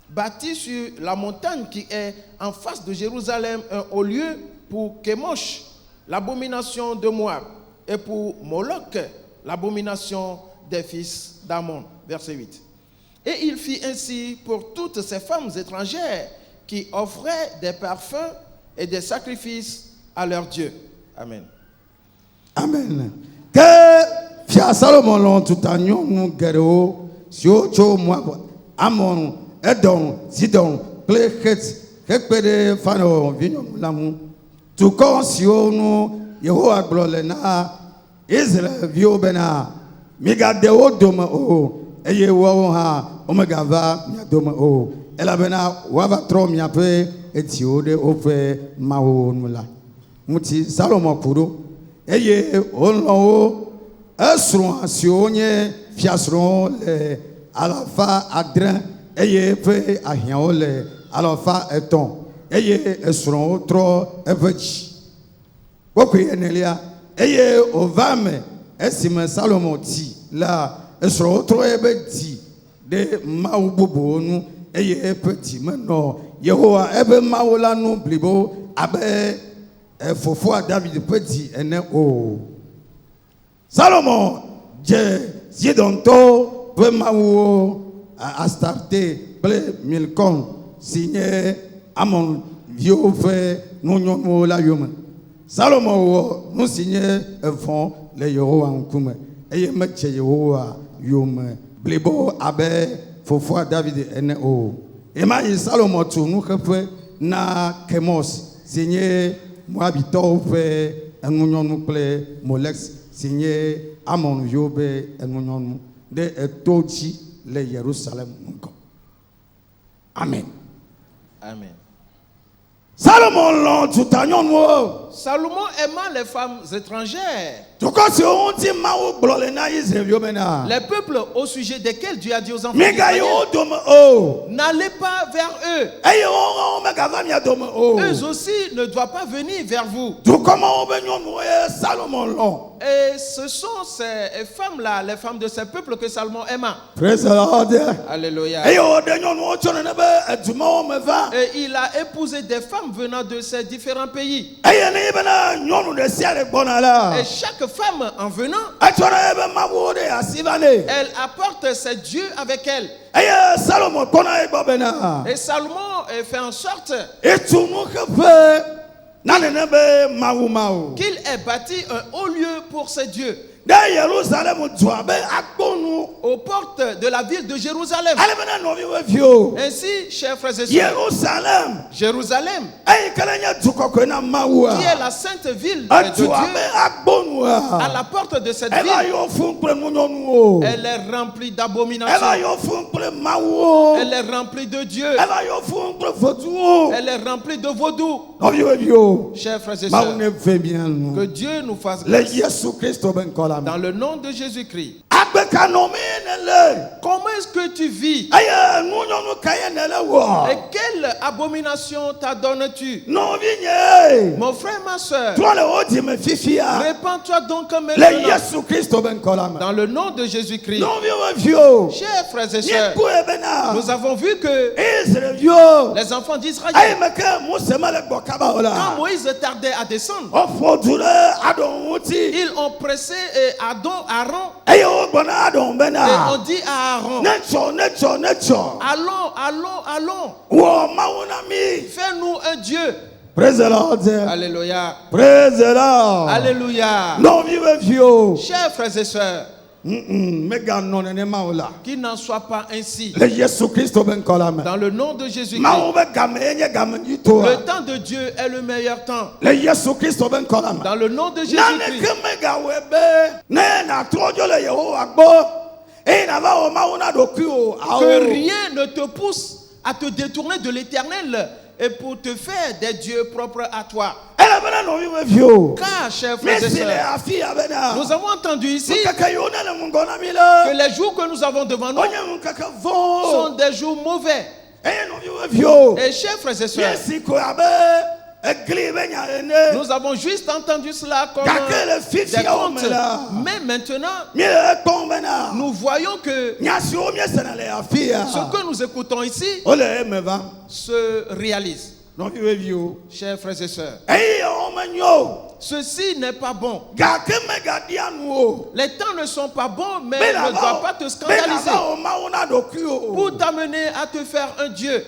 bâtit sur la montagne qui est en face de Jérusalem un haut lieu pour Kémosh, l'abomination de Moab, et pour Moloch, l'abomination des fils d'Ammon. Verset 8. Et il fit ainsi pour toutes ces femmes étrangères qui offraient des parfums et des sacrifices à leur Dieu. Amen. Amen. Que Fia Salomon l'on tout à nous guéro, sur Moab, Ammon, Edom, Zidon, Plechet, Hekpede, Fano, Vignon, Lamu, tout comme si nous, Yehoa Glolena, Israël, Viobena, Migadeo Doma O, Eyewa, Omegava, Miadoma O, Elabena, Wavatro, Miape, Etiode, Ofe, Mao, Mula. Muti, Salomon Kudo, Eye, Olao, Esron, Sionye, Fiasron, le Alafa, Adrin, Eye, Fe, Ahiole, Alafa, Eton, Eye, Esron, Tro, Evech. Wokuye Nelia, Eye, Ovame, Esime Salomon Ti, la, Esron, Tro, Ebeti, de Maubobo, nous, Eye, Petit, maintenant, Yehoa, Ebe Maola, nous, Blibo, Abe, Fofo, David, Petit, Ene, O. Salomon, Zidonto, Pemao, Astarté, Ble, Milcom, signé Amon, Vieux, Nounon, la Yum. Salomon, nous signé un fond, les Yoro en Kume, et Metche Yehoa, Yum, Blebo, Abe, Fofo, David, N.O. Et Maï Salomon, tout nous refait, na Kemos, signé Moabito, fait un union nous plaît, Molex, signé Amon Yobe et Nounon, de Tochi, le Jérusalem. Amen. Amen. Salomon, tout à nous. Salomon aimant les femmes étrangères. Les peuples au sujet desquels Dieu a dit aux enfants d'Israël, n'allez pas vers eux. Eux aussi ne doivent pas venir vers vous. Et ce sont ces femmes-là, les femmes de ces peuples que Salomon aima. Praise the Lord. Alléluia. Et il a épousé des femmes venant de ces différents pays. Et chaque femme en venant, elle apporte ses dieux avec elle. Et Salomon fait en sorte qu'il ait bâti un haut lieu pour ses dieux aux portes de la ville de Jérusalem. Ainsi, chers frères et sœurs, Jérusalem, qui est la sainte ville de Dieu, à la porte de cette ville, elle est remplie d'abominations. Elle est remplie de Dieu. Elle est remplie de vaudou. Chers frères et sœurs, que Dieu nous fasse grâce. Dans le nom de Jésus-Christ. Comment est-ce que tu vis? Et quelle abomination t'adonnes-tu? Mon frère, ma soeur, répands-toi donc maintenant dans le nom de Jésus-Christ. Chers frères et sœurs, nous avons vu que les enfants d'Israël, quand Moïse tardait à descendre, ils ont pressé Aaron. Et on dit à Aaron, allons, fais-nous un Dieu. Praise the Lord. Alléluia. Praise the Lord. Alléluia. Non, chers frères et sœurs, qu'il n'en soit pas ainsi. Dans le nom de Jésus-Christ. Le temps de Dieu est le meilleur temps. Dans le nom de Jésus-Christ. Que rien ne te pousse à te détourner de l'Éternel et pour te faire des dieux propres à toi. Car, chers frères et sœurs, nous avons entendu ici que les jours que nous avons devant nous sont des jours mauvais. Et chers frères et sœurs, nous avons juste entendu cela comme des contes. Mais maintenant, nous voyons que ce que nous écoutons ici se réalise. Chers frères et sœurs, ceci n'est pas bon. Les temps ne sont pas bons, mais ne doivent pas te scandaliser pour t'amener à te faire un Dieu.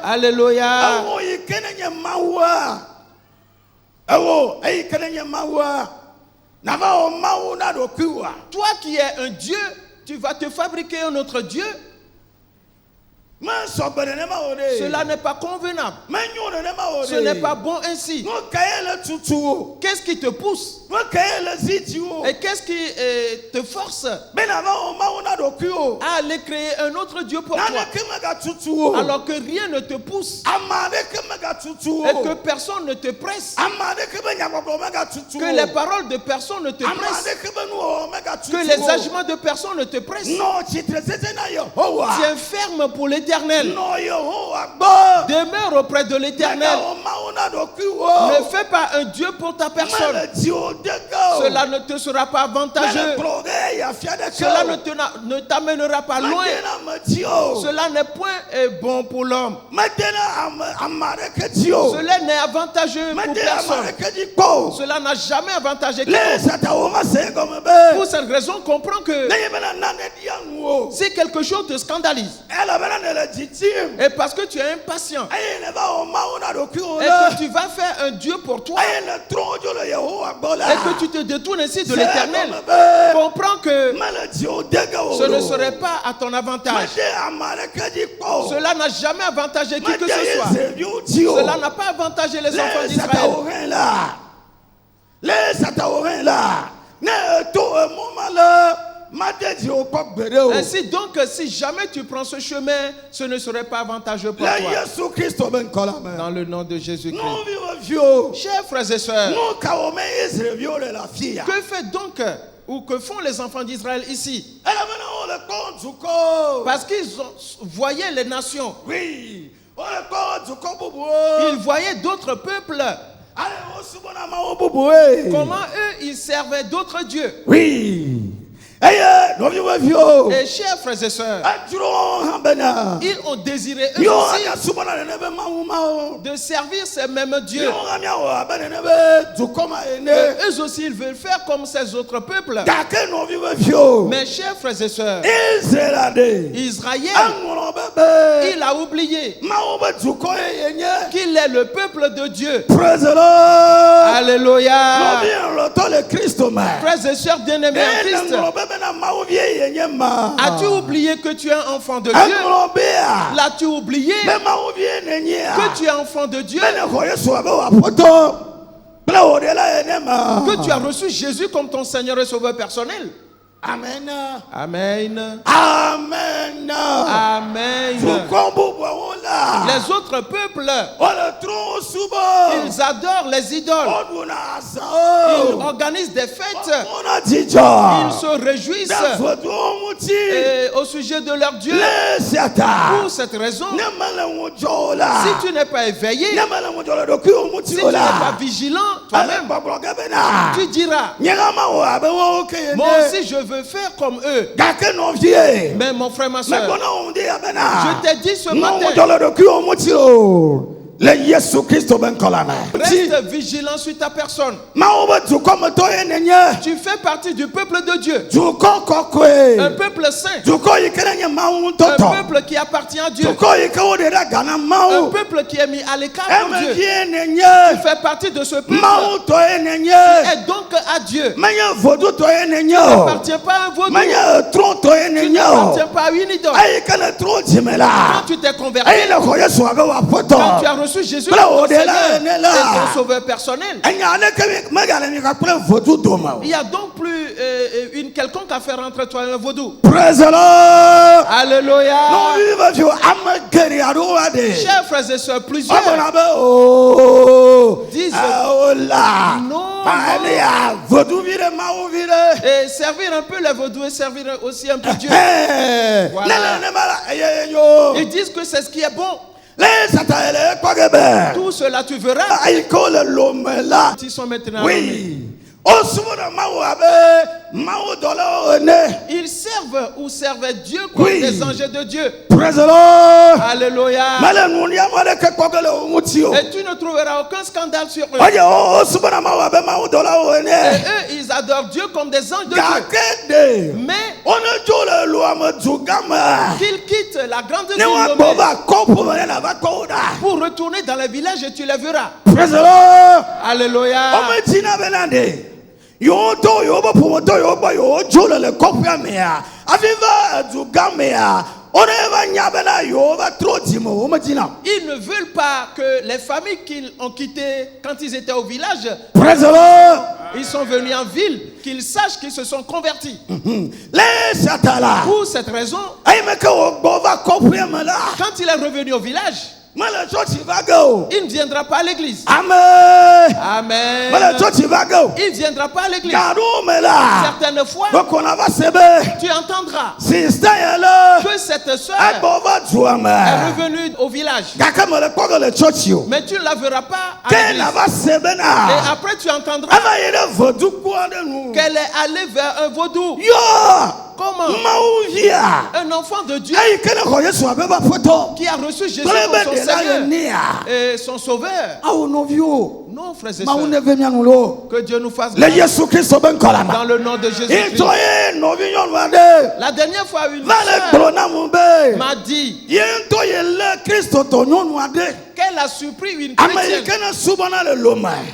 Alléluia. Toi qui es un Dieu, tu vas te fabriquer un autre Dieu. Cela n'est pas convenable. Ce n'est pas bon ainsi. Qu'est-ce qui te pousse? Et qu'est-ce qui te force à aller créer un autre Dieu pour toi, alors que rien ne te pousse et que personne ne te presse, que les paroles de personne ne te pressent, que les agissements de personne ne te pressent? Tiens ferme pour l'éternel. Demeure auprès de l'Éternel. Ne fais pas un Dieu pour ta personne. Cela ne te sera pas avantageux. Cela ne t'amènera pas loin. Cela n'est point bon pour l'homme. Cela n'est avantageux pour personne. Cela n'a jamais avantagé quiconque. Pour cette raison, comprends que si quelque chose te scandalise, et parce que tu es impatient, et que tu vas faire un Dieu pour toi, et que tu te détournes ainsi de l'Éternel, comprends que ce ne serait pas à ton avantage. Cela n'a jamais avantagé qui que ce soit. Cela n'a pas avantagé les enfants d'Israël. Ainsi donc, si jamais tu prends ce chemin, ce ne serait pas avantageux pour toi. Dans le nom de Jésus-Christ. Chers frères et sœurs, que fait donc ou que font les enfants d'Israël ici? Parce qu'ils voyaient les nations. Ils voyaient d'autres peuples. Comment eux, ils servaient d'autres dieux. Et chers frères et sœurs, ils ont désiré eux aussi de servir ces mêmes dieux. Et eux aussi, ils veulent faire comme ces autres peuples. Mais chers frères et sœurs, Israël, il a oublié qu'il est le peuple de Dieu. Alléluia. Frères et sœurs bien-aimés en Christ, as-tu oublié que tu es un enfant de Dieu? L'as-tu oublié que tu es enfant de Dieu? Que tu as reçu Jésus comme ton Seigneur et Sauveur personnel? Amen. Amen. Amen. Amen. Les autres peuples, ils adorent les idoles. Ils organisent des fêtes. Ils se réjouissent au sujet de leur Dieu. Pour cette raison, si tu n'es pas éveillé, si tu n'es pas vigilant toi-même, tu diras, moi aussi je veux faire comme eux. Mais mon frère, ma soeur, je t'ai dit ce matin, reste vigilant sur ta personne. Tu fais partie du peuple de Dieu, un peuple saint, un peuple qui appartient à Dieu, un peuple qui est mis à l'écart de Dieu. Tu fais partie de ce peuple qui est donc à Dieu. Tu n'appartiens pas à un vaudou, tu n'appartiens pas à une idole. Quand tu t'es converti, quand tu as reçu Jésus comme ton Seigneur et ton Sauveur personnel, il n'y a donc plus une quelconque affaire entre toi et un vaudou. Alléluia. Chers frères et sœurs, plusieurs disent non, et servir un peu les vaudous et servir aussi un peu Dieu. Voilà. Ils disent que c'est ce qui est bon. Tout cela tu verras. Ils sont maintenant ils servent ou servaient Dieu comme des anges de Dieu. Alléluia. Et tu ne trouveras aucun scandale sur eux. Et eux, ils adorent Dieu comme des anges de Dieu. Mais qu'ils quittent la grande ville pour retourner dans les villages et tu les verras. Alléluia. Il Ils ne veulent pas que les familles qu'ils ont quittées quand ils étaient au village, ils sont venus en ville, qu'ils sachent qu'ils se sont convertis. Pour cette raison, quand il est revenu au village, il ne viendra pas à l'église. Amen. Amen. Il ne viendra pas à l'église. Certaines fois, tu entendras que cette soeur est revenue au village. Mais tu ne la verras pas à l'église. Et après tu entendras qu'elle est allée vers un vaudou. Comment un enfant de Dieu qui a reçu Jésus comme son Seigneur et son Sauveur. Non, frères et sœurs, que Dieu nous fasse grâce dans le nom de Jésus-Christ. La dernière fois, une sœur m'a dit qu'elle a surpris une chrétienne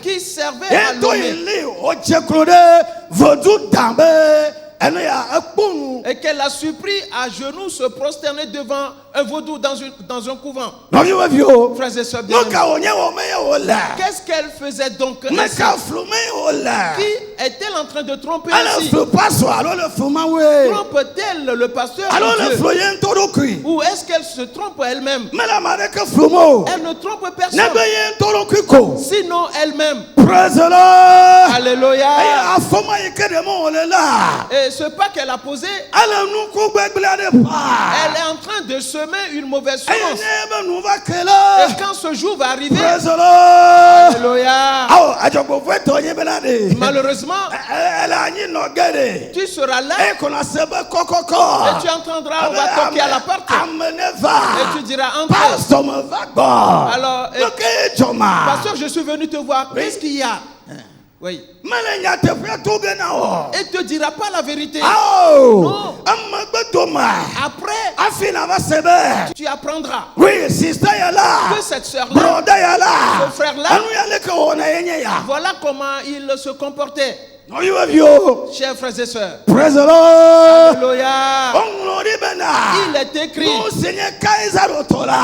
qui servait à Lomé et qu'elle a surpris à genoux se prosterner devant un vaudou dans un couvent. Frères et sœurs bien-aimés, qu'est-ce qu'elle faisait donc ainsi? Qui Est-elle en train de tromper Alors aussi? le pasteur, alors le fumawe. Trompe-t-elle le pasteur Alors de le Dieu? floyen torokui. Ou est-ce qu'elle se trompe elle-même? Mais la marque flumo. Elle ne trompe personne, Nebeyen torokui ko. sinon elle-même. Praise the Lord. Alléluia. Et à foma yekede mo le la. Et ce pas qu'elle a posé, Alors nous ko gbegbele pa. elle est en train de semer une mauvaise Et semence. ne nous va kela. Et quand ce jour va arriver, Praise the Lord. alléluia, Ah, ajogbo fwe to yin benade. malheureusement, Elle a ni no gede. tu seras là Et qu'on a sebe kokoko. et tu entendras, on va toquer à la porte. Ameneva. Et tu diras, entre. Pasteur me va go. Alors, Donc joma. pasteur, je suis venu te voir. Qu'est-ce qu'il y a? Oui. Melenya te fwe to gena o. Et ne te dira pas la vérité. Oh. Non. Amagbe toma. Après, Afina va sebe. tu apprendras Oui, sister ya la. que cette sœur-là, Brother ya la. ce frère-là, Anu ya le ko na yenye ya. voilà comment il se comportait. No you have you. Chers frères et sœurs, Praise the Lord. alléluia. Onglori bena. Il est écrit, No Seigneur Kaiser otola.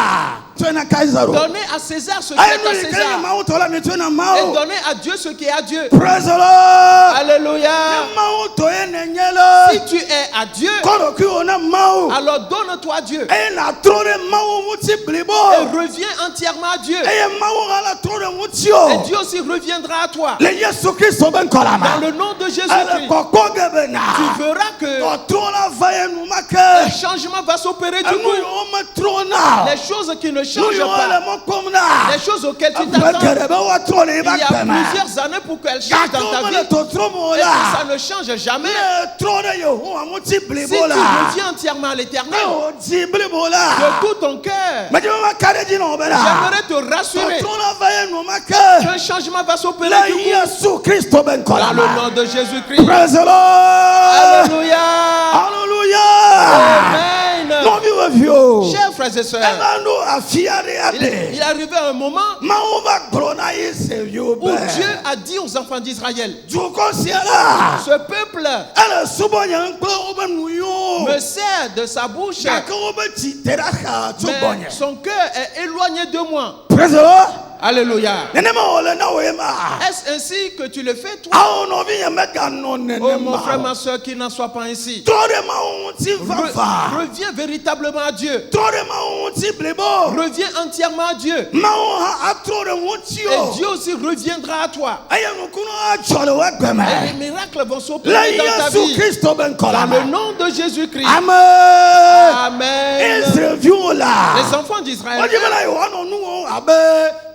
Tu es na Kaiser. donnez à César ce qui est à César ma otola ni tu es na et mao. donnez à Dieu ce qui est à Dieu. Praise the Lord. Alléluia. Ma oto ene nyelo. Si tu es à Dieu, Kono ki ona mao. alors donne-toi à Dieu E na trore mao muti blibo. et reviens entièrement à Dieu. E mao ala trore Et mutio. Dieu aussi reviendra à toi. Le Yesu Christ ben kolama. Dans le nom de Ale Jésus-Christ, koko gebena. tu verras que Otola vaye le numake. changement va s'opérer du Anu coup. yo ma trona. Les choses qui ne Nu changent yo pas, ale mo komna. les choses auxquelles tu Après t'attends, kerebe wa trone il y ba a kema. plusieurs années pour qu'elles changent dans ta vie. Kakoma le totromo Et que la. ça ne change jamais. Le trone yo ho amuti Si tu blibo la. reviens entièrement à l'éternel, Oh, di blibo la. de tout ton cœur, Ma jama kareji no bela. j'aimerais te rassurer Trona vaye numake. qu'un changement va s'opérer Le du coup. Yesu Christ ben Dans le kolama. nom de Jésus-Christ. Praise the Lord. Alléluia. Hallelujah. Amen. Non mi wa fio. Chers frères et sœurs, Emanu afiare il ade. est arrivé un moment Mauma grona yese yo où be. Dieu a dit aux enfants d'Israël, Juko siala. ce peuple Ala subo yang klo oba nuyo. me sert de sa bouche, Kaka oba ti teraka mais tubonya. son cœur est éloigné de moi. Praise the Lord. Alléluia. Nenema ole na wema. Est-ce ainsi que tu le fais, toi? Awo no vi yameka no Oh mon frère, nenema. ma soeur, qu'il n'en soit pas ainsi. Tore ma unti vafa. Reviens véritablement à Dieu. Tore ma unti blebo. Reviens entièrement à Dieu. Ma ha atore unti Et yo. Dieu aussi reviendra à toi. Aya no kuno achole wa Et gbeme. les miracles vont La s'opérer dans ta Yesu vie. Christ ben Dans kolama. le nom de Jésus-Christ. Amen. Amen. Israel viola. Les enfants d'Israël Wajibala yo ano nu o abe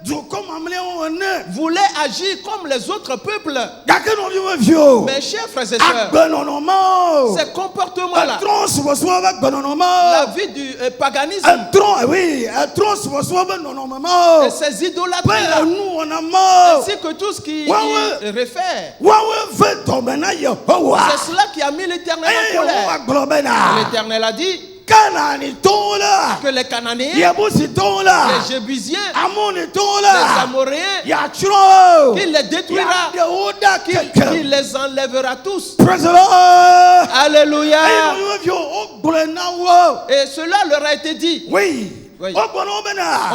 du comme amle o ne. voulaient agir comme les autres peuples. Gake no vi vio. Mes chers frères et sœurs, Agbe no no ma. ces comportements-là, Atron so so ba gbe no no la ma. vie du paganisme Atron oui, atron so so ba no no ma. et ces Pe idolâtries-là, nu ona ma. ainsi que tout ce qui Ouais, y ouais. réfère, Wa we ve to bena yo. Wa. c'est cela qui a mis l'Éternel Eh en wa colère. globena. L'Éternel a dit Kanani tola. que les Cananéens, Yebusi tola. les Jébusiens, Amoni les tola. Amoréens, Yachro. qu'il les détruira, Yahuda keke. qu'il les enlèvera tous. Praise the Lord. Alléluia. Oui. Et cela leur a été dit. Oui. On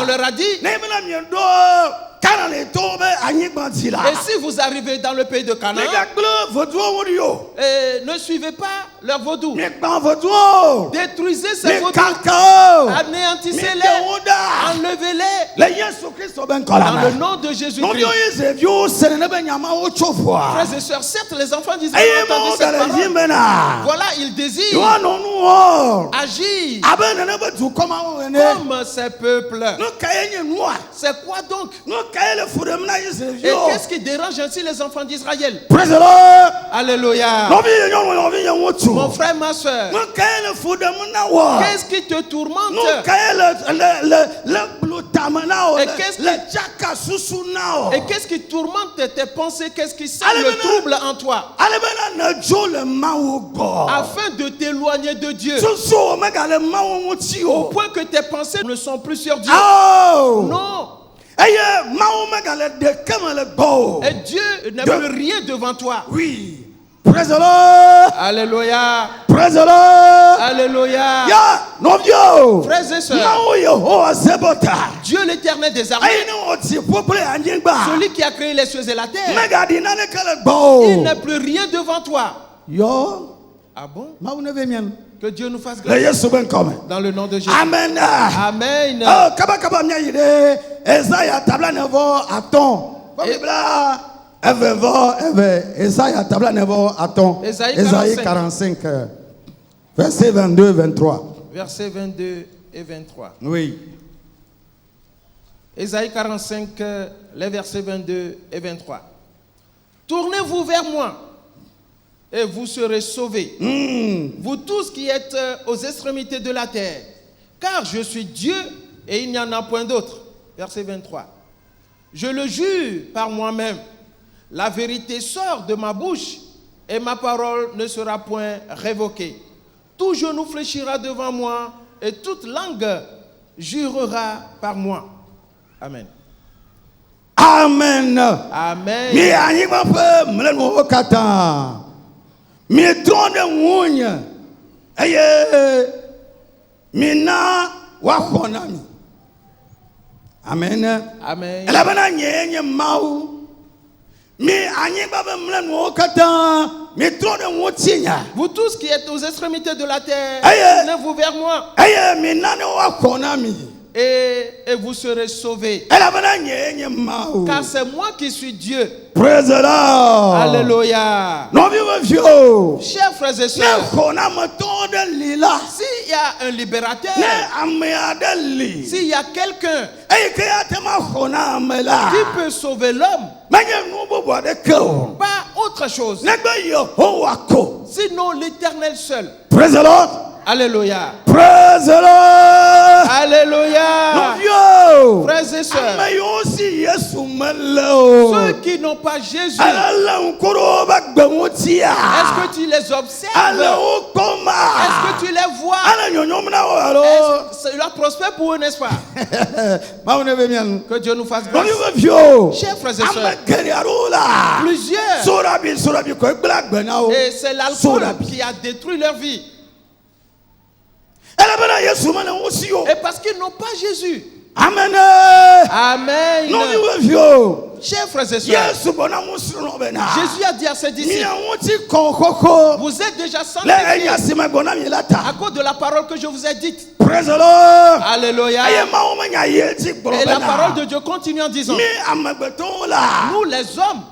On leur a dit, et si vous arrivez dans le pays de Canaan, ne suivez pas leur vaudou. Détruisez ces vaudous. Anéantissez-les. Enlevez-les. Dans le nom de Jésus-Christ. Frères et sœurs, certes, les enfants d'Israël ont entendu cette parole. Voilà, ils désirent agir comme ces peuples. C'est quoi donc? Et qu'est-ce qui dérange ainsi les enfants d'Israël? Alléluia. Mon frère, ma soeur, qu'est-ce qui te tourmente? Et qu'est-ce qui tourmente tes pensées? Qu'est-ce qui sème le trouble en toi? Afin de t'éloigner de Dieu. Au point que tes pensées ne sont plus sur Dieu. Non. Et Dieu n'a plus rien devant toi. Oui. Praise the Lord. Alléluia. Praise the Lord. Alléluia. Ya, non vieux. Frères et sœurs, Maou Yehowa sebota. Dieu l'Éternel des armées, Aïe non oti popule anjingba. celui qui a créé les cieux et la terre, Megadi nane kele gbo. il n'est plus rien devant toi. Yo, Ah bon? maou ne ve mien. Que Dieu nous fasse Le grâce. Yesu ben come. Dans le nom de Jésus. Amen. Amen. Oh, kaba mia yide. Esaïa tabla nevo aton. Bibla. Esaïe tabla nevo aton. Esaïe 45. Verset 22 23. Versets 22 et 23. Oui. Ésaïe 45, les versets 22 et 23. Tournez-vous vers moi et vous serez sauvés, vous tous qui êtes aux extrémités de la terre, car je suis Dieu et il n'y en a point d'autre. Verset 23. Je le jure par moi-même, la vérité sort de ma bouche et ma parole ne sera point révoquée. Tout genou fléchira devant moi et toute langue jurera par moi. Amen. Amen. Amen. Mi anyi ma pe mlen mo kata. Mi tronde wunya. Eye mi na wa khona mi. Amen. Amen. Ela bana nyenye mau. Mi anyi ba pe mlen mo kata. Mi tronde wutinya. Vous tous qui êtes aux extrémités de la terre, Aye. tournez-vous vers moi Eye mi na ne wa khona mi. et vous serez sauvés. Ela bana nyenye mau. Car c'est moi qui suis Dieu. Praise the Lord. Alléluia. Non vieux. Chers frères et Ne sœurs, khona ma tonde lila. s'il y a un libérateur, Ne amea de li. s'il y a quelqu'un Eye ke atema khona amela. qui peut sauver l'homme, Manye nu bobo de ko. pas autre chose, Negbe Yehowa ko. sinon l'Éternel seul. Praise the Lord. Alléluia. Praise the Lord. Alléluia. Non yo. Frères et sœurs, Ame yo si Yesu melo. ceux qui n'ont pas Jésus, Ala nkoro ba gbemutia. est-ce que tu les observes? Ala o koma. Est-ce que tu les vois? Ala nyonyom na o alo. Cela prospère pour eux, n'est-ce pas? Ma on be mian. Que Dieu nous fasse Non grâce. yo vio. Chers frères et sœurs, Ame keri arula. plusieurs, Sorabi ko gbla gbena o. et c'est l'alcool qui a détruit leur vie. Ela bana Yesu mana wusi yo. Et parce qu'ils n'ont pas Jésus. Amen. Amen. Non yo vio. Chers frères et sœurs, Yesu bona wusi no bena. Jésus a dit à ses Ni disciples, awuti konkoko. vous êtes déjà Le sanctifiés eya sima bona mi à lata. cause de la parole que je vous ai dite. Praise the Lord. Alléluia. Aye ma o manya yeti Et gboro la bena. parole de Dieu continue en disant, Mi amagbeton la. nous les hommes,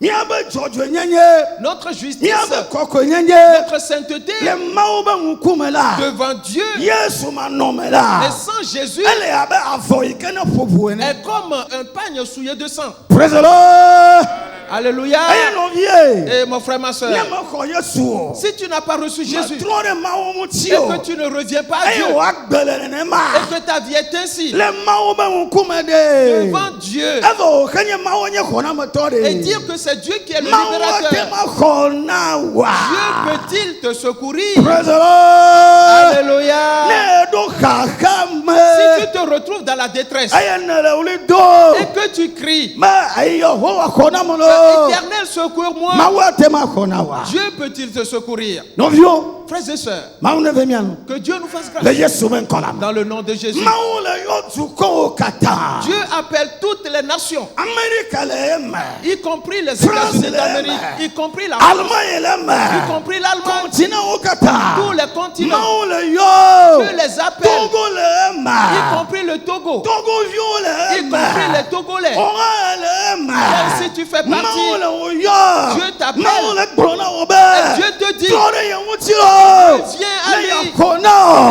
Mi abe jojo nyenye. notre Mi justice, abe koko nyenye. notre sainteté Le ma o ba ngukume la. devant Dieu Yesu ma nome et la. sans Jésus Ele abe afo ikene fofu ene. est comme un pagne souillé de sang. Praise the Lord. Alléluia. Aye no vie. Et mon frère, ma soeur, Ne ma ko Yesu. si tu n'as pas reçu Jésus Trone ma o muti et o. que tu ne reviens pas à Aye Dieu wa gbele ne ma. et que ta vie est ainsi Le ma o ba ngukume de. devant Dieu Evo kenye ma o nye kona moto de. et dire que c'est Dieu qui est le Ma o te libérateur, ma kona wa. Dieu peut-il te secourir? Praise the Lord. Alléluia. Ne do kakame. Si tu te retrouves dans la détresse Aye ne le uli do. et que tu cries, Ma aye Yehowa kona mono. Éternel, secours-moi, Ma wa te ma kona wa. Dieu peut-il te secourir? No vio. Frères et sœurs, Ma o ne ve mian. que Dieu nous fasse Le grâce Yesu ben kola. dans le nom de Jésus. Ma o le yo tu ko kata. Dieu appelle toutes les nations, Amerika le eme. y compris les France États-Unis le d'Amérique, aime. y compris la France, Allemagne le y eme. compris l'Allemagne, Continent o kata. tous les Ma continents. o le yo. Dieu les appelle, Togo le eme. y compris le Togo, Togo vio le y eme. compris les Togolais. Onga le eme. Même si tu fais Ma o partie, le o yo. Dieu t'appelle. Ma o le brona o et be. Dieu te dit, Tore ye wuti lo. viens à Le lui. ya kona.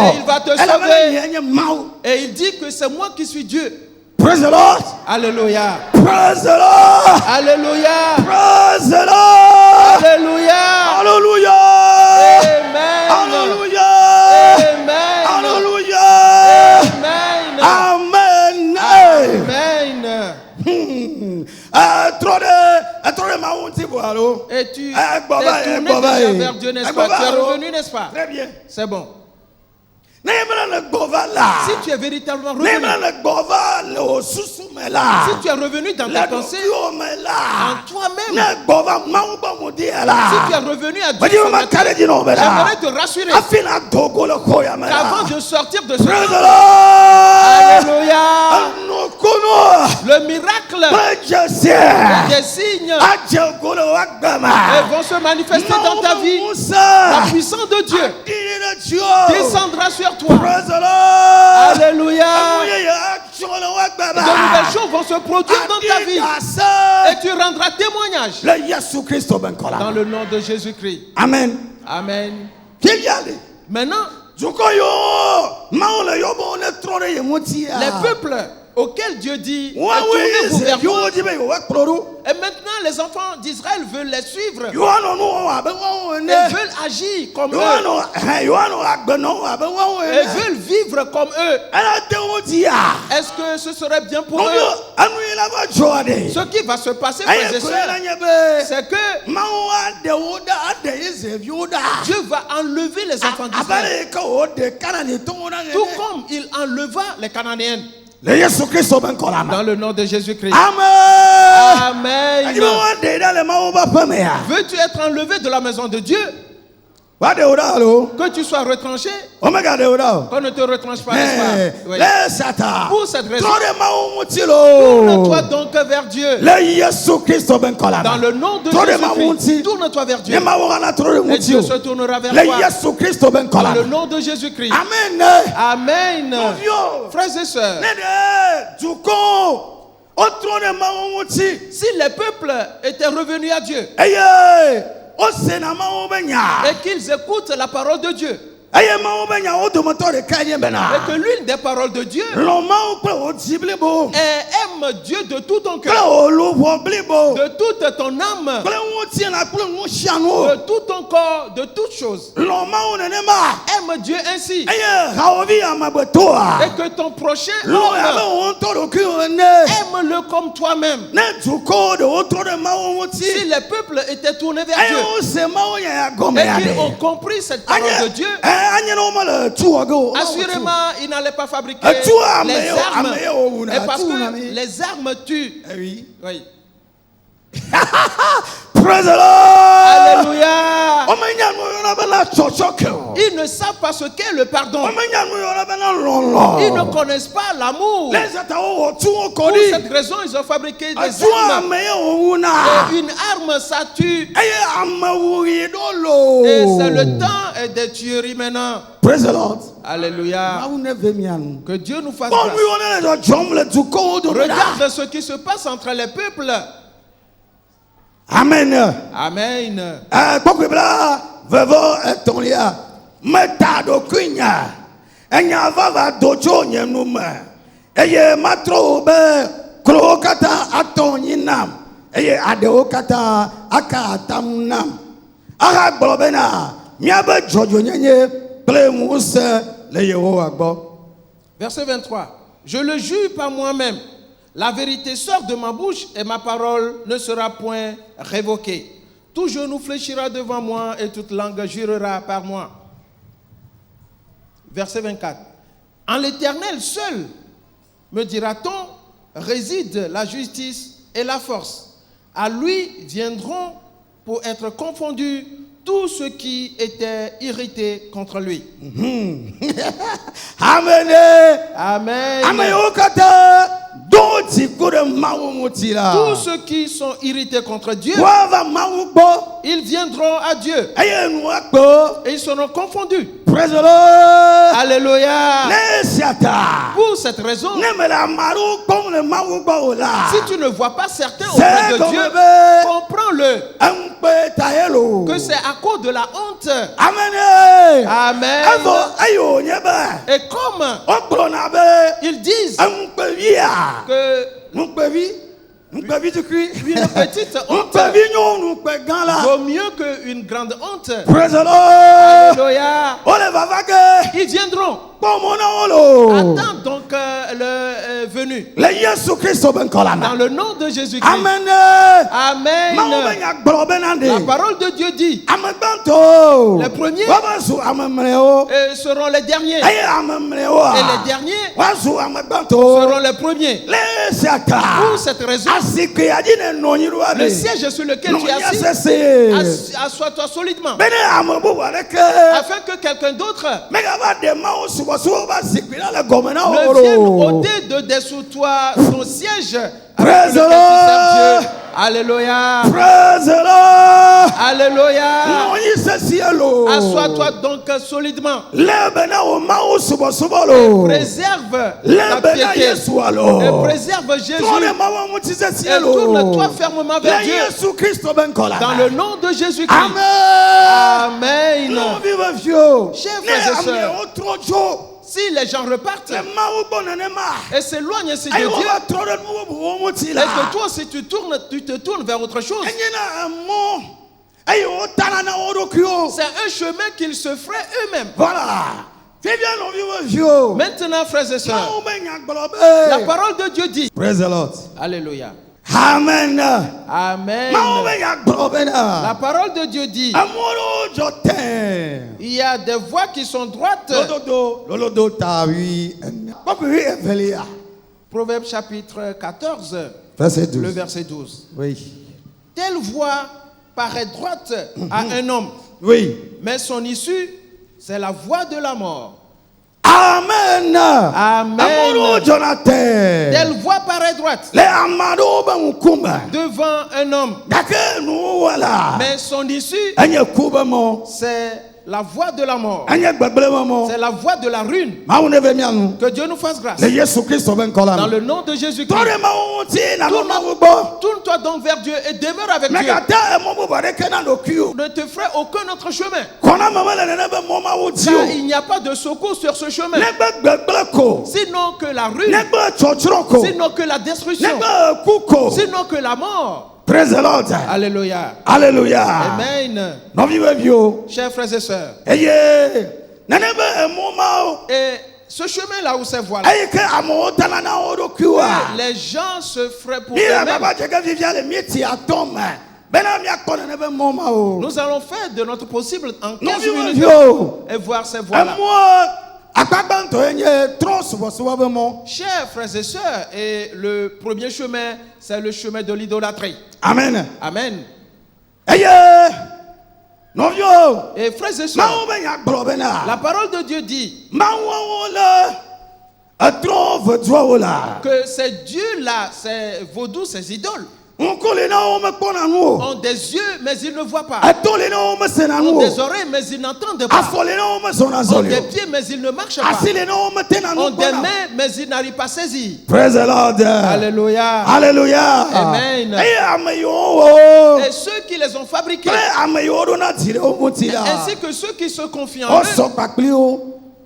Et il va te Elle sauver. avait yenye mau. Et il dit que c'est moi qui suis Dieu. Praise the Lord. Alléluia. Praise the Lord. Alléluia. Praise the Lord. Alléluia. Hallelujah. Amen. Hallelujah. Amen. Hallelujah. Amen. Amen. Amen. Trop de maunti boalo. Et tu Eh, es Baba, tourné Baba, déjà eh. vers Dieu, n'est-ce Eh, pas? Baba, Tu es oh. revenu, n'est-ce pas? Très bien. C'est bon. Si tu es véritablement revenu, si tu es revenu dans tes pensées, en toi-même, si tu es revenu à Dieu, j'aimerais te rassurer qu'avant de sortir de ce temps, alléluia, le miracle, des signes vont se manifester dans ta vie. La puissance de Dieu descendra sur toi. Alléluia. De nouvelles choses vont se produire dans ta vie. Et tu rendras témoignage. Dans le nom de Jésus-Christ. Amen. Amen. Maintenant, les peuples auxquels Dieu dit tournez-vous vers moi. Et maintenant les enfants d'Israël veulent les suivre. Ils veulent agir comme eux. Ils veulent vivre comme eux. Est-ce que ce serait bien pour eux? Ce qui va se passer, frères et sœurs, c'est que Dieu va enlever les enfants d'Israël, tout comme il enleva les Cananéennes. Dans le nom de Jésus-Christ. Amen. Veux-tu être enlevé de la maison de Dieu? Que tu sois retranché? Qu'on ne te retranche pas, n'est-ce pas? Oui. Pour cette raison, tourne-toi donc vers Dieu. Dans le nom de Jésus-Christ, tourne-toi vers Dieu. Et Dieu se tournera vers toi. Dans le nom de Jésus-Christ. Amen. Amen. Frères et sœurs, si les peuples étaient revenus à Dieu et qu'ils écoutent la parole de Dieu, et que l'une des paroles de Dieu aime Dieu de tout ton cœur, de toute ton âme, de tout ton corps, de toutes choses. Aime Dieu ainsi. Et que ton prochain aime-le comme toi-même. Si les peuples étaient tournés vers Dieu et qu'ils ont compris cette parole de Dieu, assurément, ils n'allaient pas fabriquer les armes. Et parce que les armes tuent. Oui. Praise the Lord. Alléluia. Ils ne savent pas ce qu'est le pardon. Ils ne connaissent pas l'amour. Pour cette raison, ils ont fabriqué des armes. Et une arme, ça tue. Et c'est le temps des tueries maintenant. Praise the Lord. Alléluia. Que Dieu nous fasse grâce. Regarde ce qui se passe entre les peuples. Amen. Amen. Verset 23. Je le jure par moi-même. La vérité sort de ma bouche et ma parole ne sera point révoquée. Tout genou fléchira devant moi et toute langue jurera par moi. Verset 24. En l'Éternel seul, me dira-t-on, réside la justice et la force. À lui viendront pour être confondus tous ceux qui étaient irrités contre lui. Amen. Amen. Amen. Tous ceux qui sont irrités contre Dieu, ils viendront à Dieu et ils seront confondus. Alléluia. Pour cette raison, si tu ne vois pas certains auprès de Dieu, comprends-le que c'est à cause de la honte. Amen. Amen. Et comme ils disent que une petite honte vaut mieux qu'une grande honte. Alléluia. Ils viendront. Attends donc est venu. Dans le nom de Jésus-Christ. Amen. Amen. La parole de Dieu dit, les premiers seront les derniers. Et les derniers seront les premiers. Pour cette raison, le siège sur lequel tu es assis, assois-toi solidement. Afin que quelqu'un d'autre ne vienne ôter de dessous toi ton siège. Praise the Lord. Alléluia. Praise the Lord. Alléluia. Assois-toi donc solidement. Préserve ta piété. Et préserve Jésus. Et tourne-toi fermement vers Dieu. Dans le nom de Jésus-Christ. Amen. Chers frères et sœurs, si les gens repartent et s'éloignent ainsi de Dieu, et que toi aussi tu te tournes vers autre chose, c'est un chemin qu'ils se feraient eux-mêmes. Voilà. Maintenant, frères et sœurs, la parole de Dieu dit, Praise the Lord. Alléluia. Amen. Amen. La parole de Dieu dit, il y a des voies qui sont droites. Proverbe chapitre 14, verset 12. le verset 12. Oui. Telle voie paraît droite à un homme, Oui. mais son issue, c'est la voie de la mort. Amen. Amen. Telle voie paraît droite devant un homme, mais son issue, c'est la voie de la mort. C'est la voie de la ruine. Que Dieu nous fasse grâce. Dans le nom de Jésus-Christ. Tourne-toi donc vers Dieu et demeure avec Dieu. Ne te ferai aucun autre chemin. Car il n'y a pas de secours sur ce chemin. Sinon que la ruine. Sinon que la destruction. Sinon que la mort. Praise the Lord. Alléluia. Alléluia. Amen. Chers frères et sœurs. Et ce chemin-là où ces voies-là, les gens se feraient pour eux-mêmes. Nous allons faire de notre possible en 15 minutes et voir ces voies-là. Chers frères et sœurs, et le premier chemin, c'est le chemin de l'idolâtrie. Amen. Amen. Et frères et sœurs, la parole de Dieu dit que ces dieux-là, ces vaudous, ces idoles, ont des yeux mais ils ne voient pas, ont des oreilles mais ils n'entendent pas, ont des pieds mais ils ne marchent pas, ont des mains mais ils n'arrivent pas à saisir. Praise the Lord. Alléluia. Alléluia. Amen. Et ceux qui les ont fabriqués, ainsi que ceux qui se confient en eux,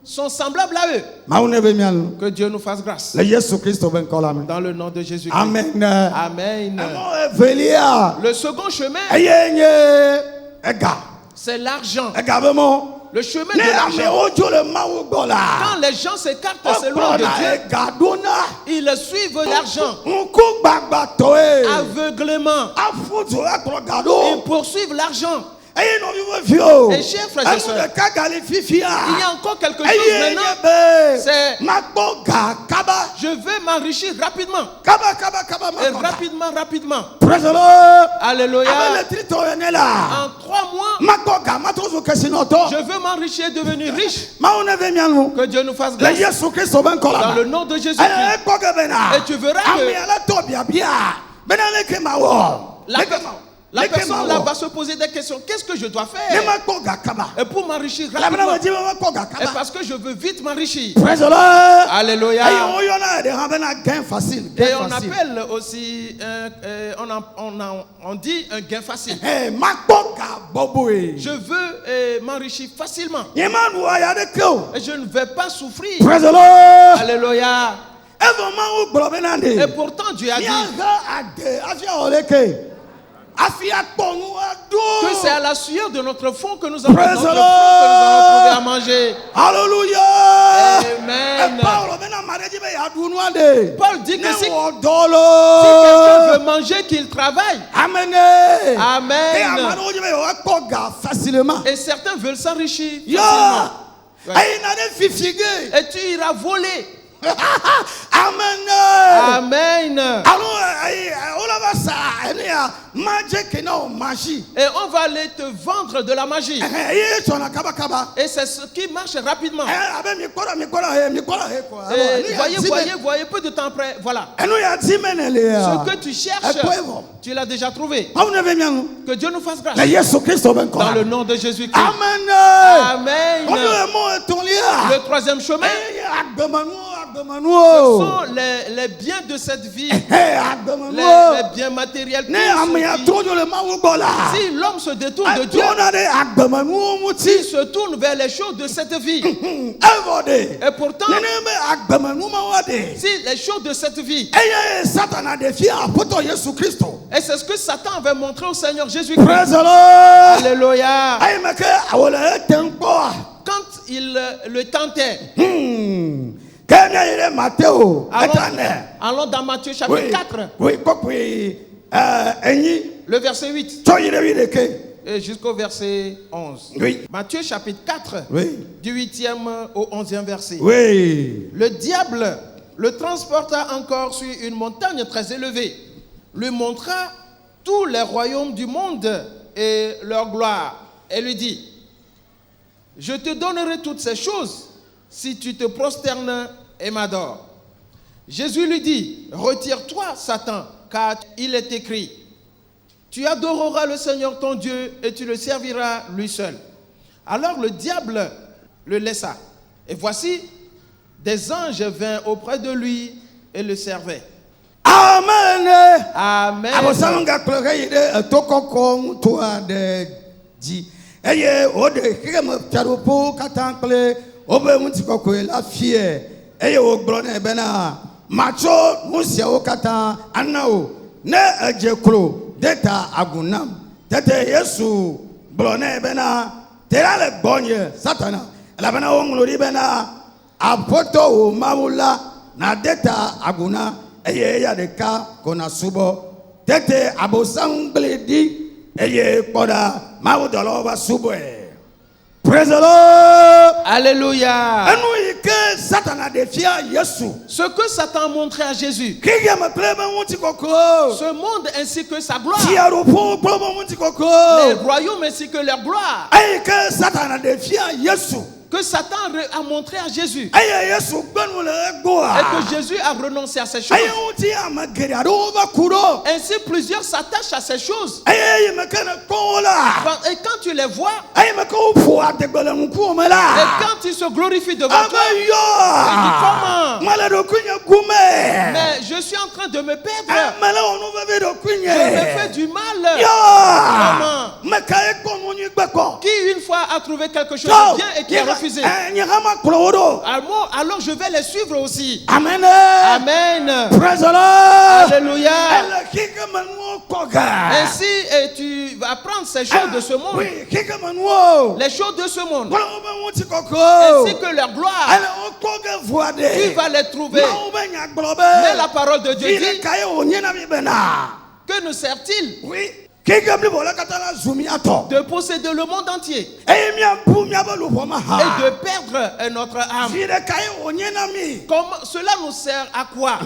sont semblables à eux. Que Dieu nous fasse grâce. Dans le nom de Jésus-Christ. Amen. Amen. Le second chemin, c'est l'argent. Le chemin de l'argent. Quand les gens s'écartent et s'éloignent de Dieu, ils suivent l'argent. Aveuglément. Ils poursuivent l'argent. Et chers frères et sœurs, il y a encore quelque chose maintenant. C'est je veux m'enrichir rapidement. Et rapidement. Alléluia. En 3 mois, je veux m'enrichir et devenir riche. Que Dieu nous fasse grâce. Dans le nom de Jésus-Christ. Et tu verras que la personne là va se poser des questions. Qu'est-ce que je dois faire et pour m'enrichir rapidement? Et parce que je veux vite m'enrichir. Alléluia. Et on appelle aussi, on dit un gain facile. Je veux m'enrichir facilement. Et je ne vais pas souffrir. Alléluia. Et pourtant Dieu a dit, Que c'est à la sueur de notre front que nous avons trouvé à manger. Alléluia. Amen. Paul Paul dit que si quelqu'un veut manger, qu'il travaille. Amen. Amen. Facilement. Et certains veulent s'enrichir Yeah. facilement. Ouais. Et tu iras voler. Amen. Amen. Et on va aller te vendre de la magie. Et c'est ce qui marche rapidement. Et voyez, peu de temps après, voilà. Ce que tu cherches, tu l'as déjà trouvé. Que Dieu nous fasse grâce. Dans le nom de Jésus-Christ. Amen. Le troisième chemin, ce sont les biens de cette vie, les biens matériels. Si l'homme se détourne de Dieu, s'il se tourne vers les choses de cette vie, et pourtant, si les choses de cette vie, et c'est ce que Satan avait montré au Seigneur Jésus-Christ. Alléluia. Quand il le tentait, allons dans Matthieu chapitre 4, le verset 8 et jusqu'au verset 11. Matthieu chapitre 4, du 8e au 11e verset. Le diable le transporta encore sur une montagne très élevée, lui montra tous les royaumes du monde et leur gloire, et lui dit: je te donnerai toutes ces choses si tu te prosternes et m'adores. Jésus lui dit: retire-toi, Satan, car il est écrit: tu adoreras le Seigneur ton Dieu et tu le serviras lui seul. Alors le diable le laissa. Et voici, des anges vinrent auprès de lui et le servaient. Amen. Amen. Deta agunam tete Yesu blone bena terale bonye satana la bena wonglori bena apoto o mamula na deta aguna eye ya deka kona subo tete abosangledi eye poda mawudolo ba subo. Praise the Lord. Alléluia. Ce que Satan a montré à Jésus, ce monde ainsi que sa gloire, les royaumes ainsi que leur gloire, que Satan a montré à Jésus, et que Jésus a renoncé à ces choses. Ainsi plusieurs s'attachent à ces choses, et quand tu les vois, et quand ils se glorifient devant toi, comment? Mais je suis en train de me perdre, je me fais du mal. Comment? Qui une fois a trouvé quelque chose de bien et qui a refusé, alors je vais les suivre aussi. Amen. Amen. Praise the Lord. Alléluia. Ainsi, et tu vas prendre ces choses de ce monde, les choses de ce monde, ainsi que leur gloire, tu vas les trouver. Mais la parole de Dieu dit: que nous sert-il de posséder le monde entier et de perdre notre âme? Cela nous sert à quoi?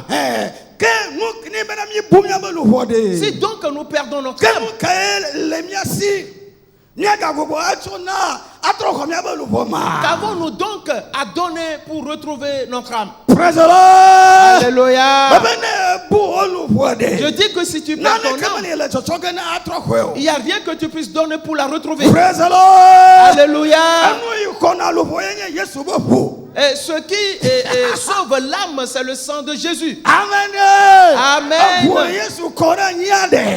Si donc nous perdons notre âme, qu'avons-nous donc à donner pour retrouver notre âme? Alléluia. Je dis que si tu perds ton âme, il n'y a rien que tu puisses donner pour la retrouver. Alléluia. Et ce qui sauve l'âme, c'est le sang de Jésus. Amen. Amen.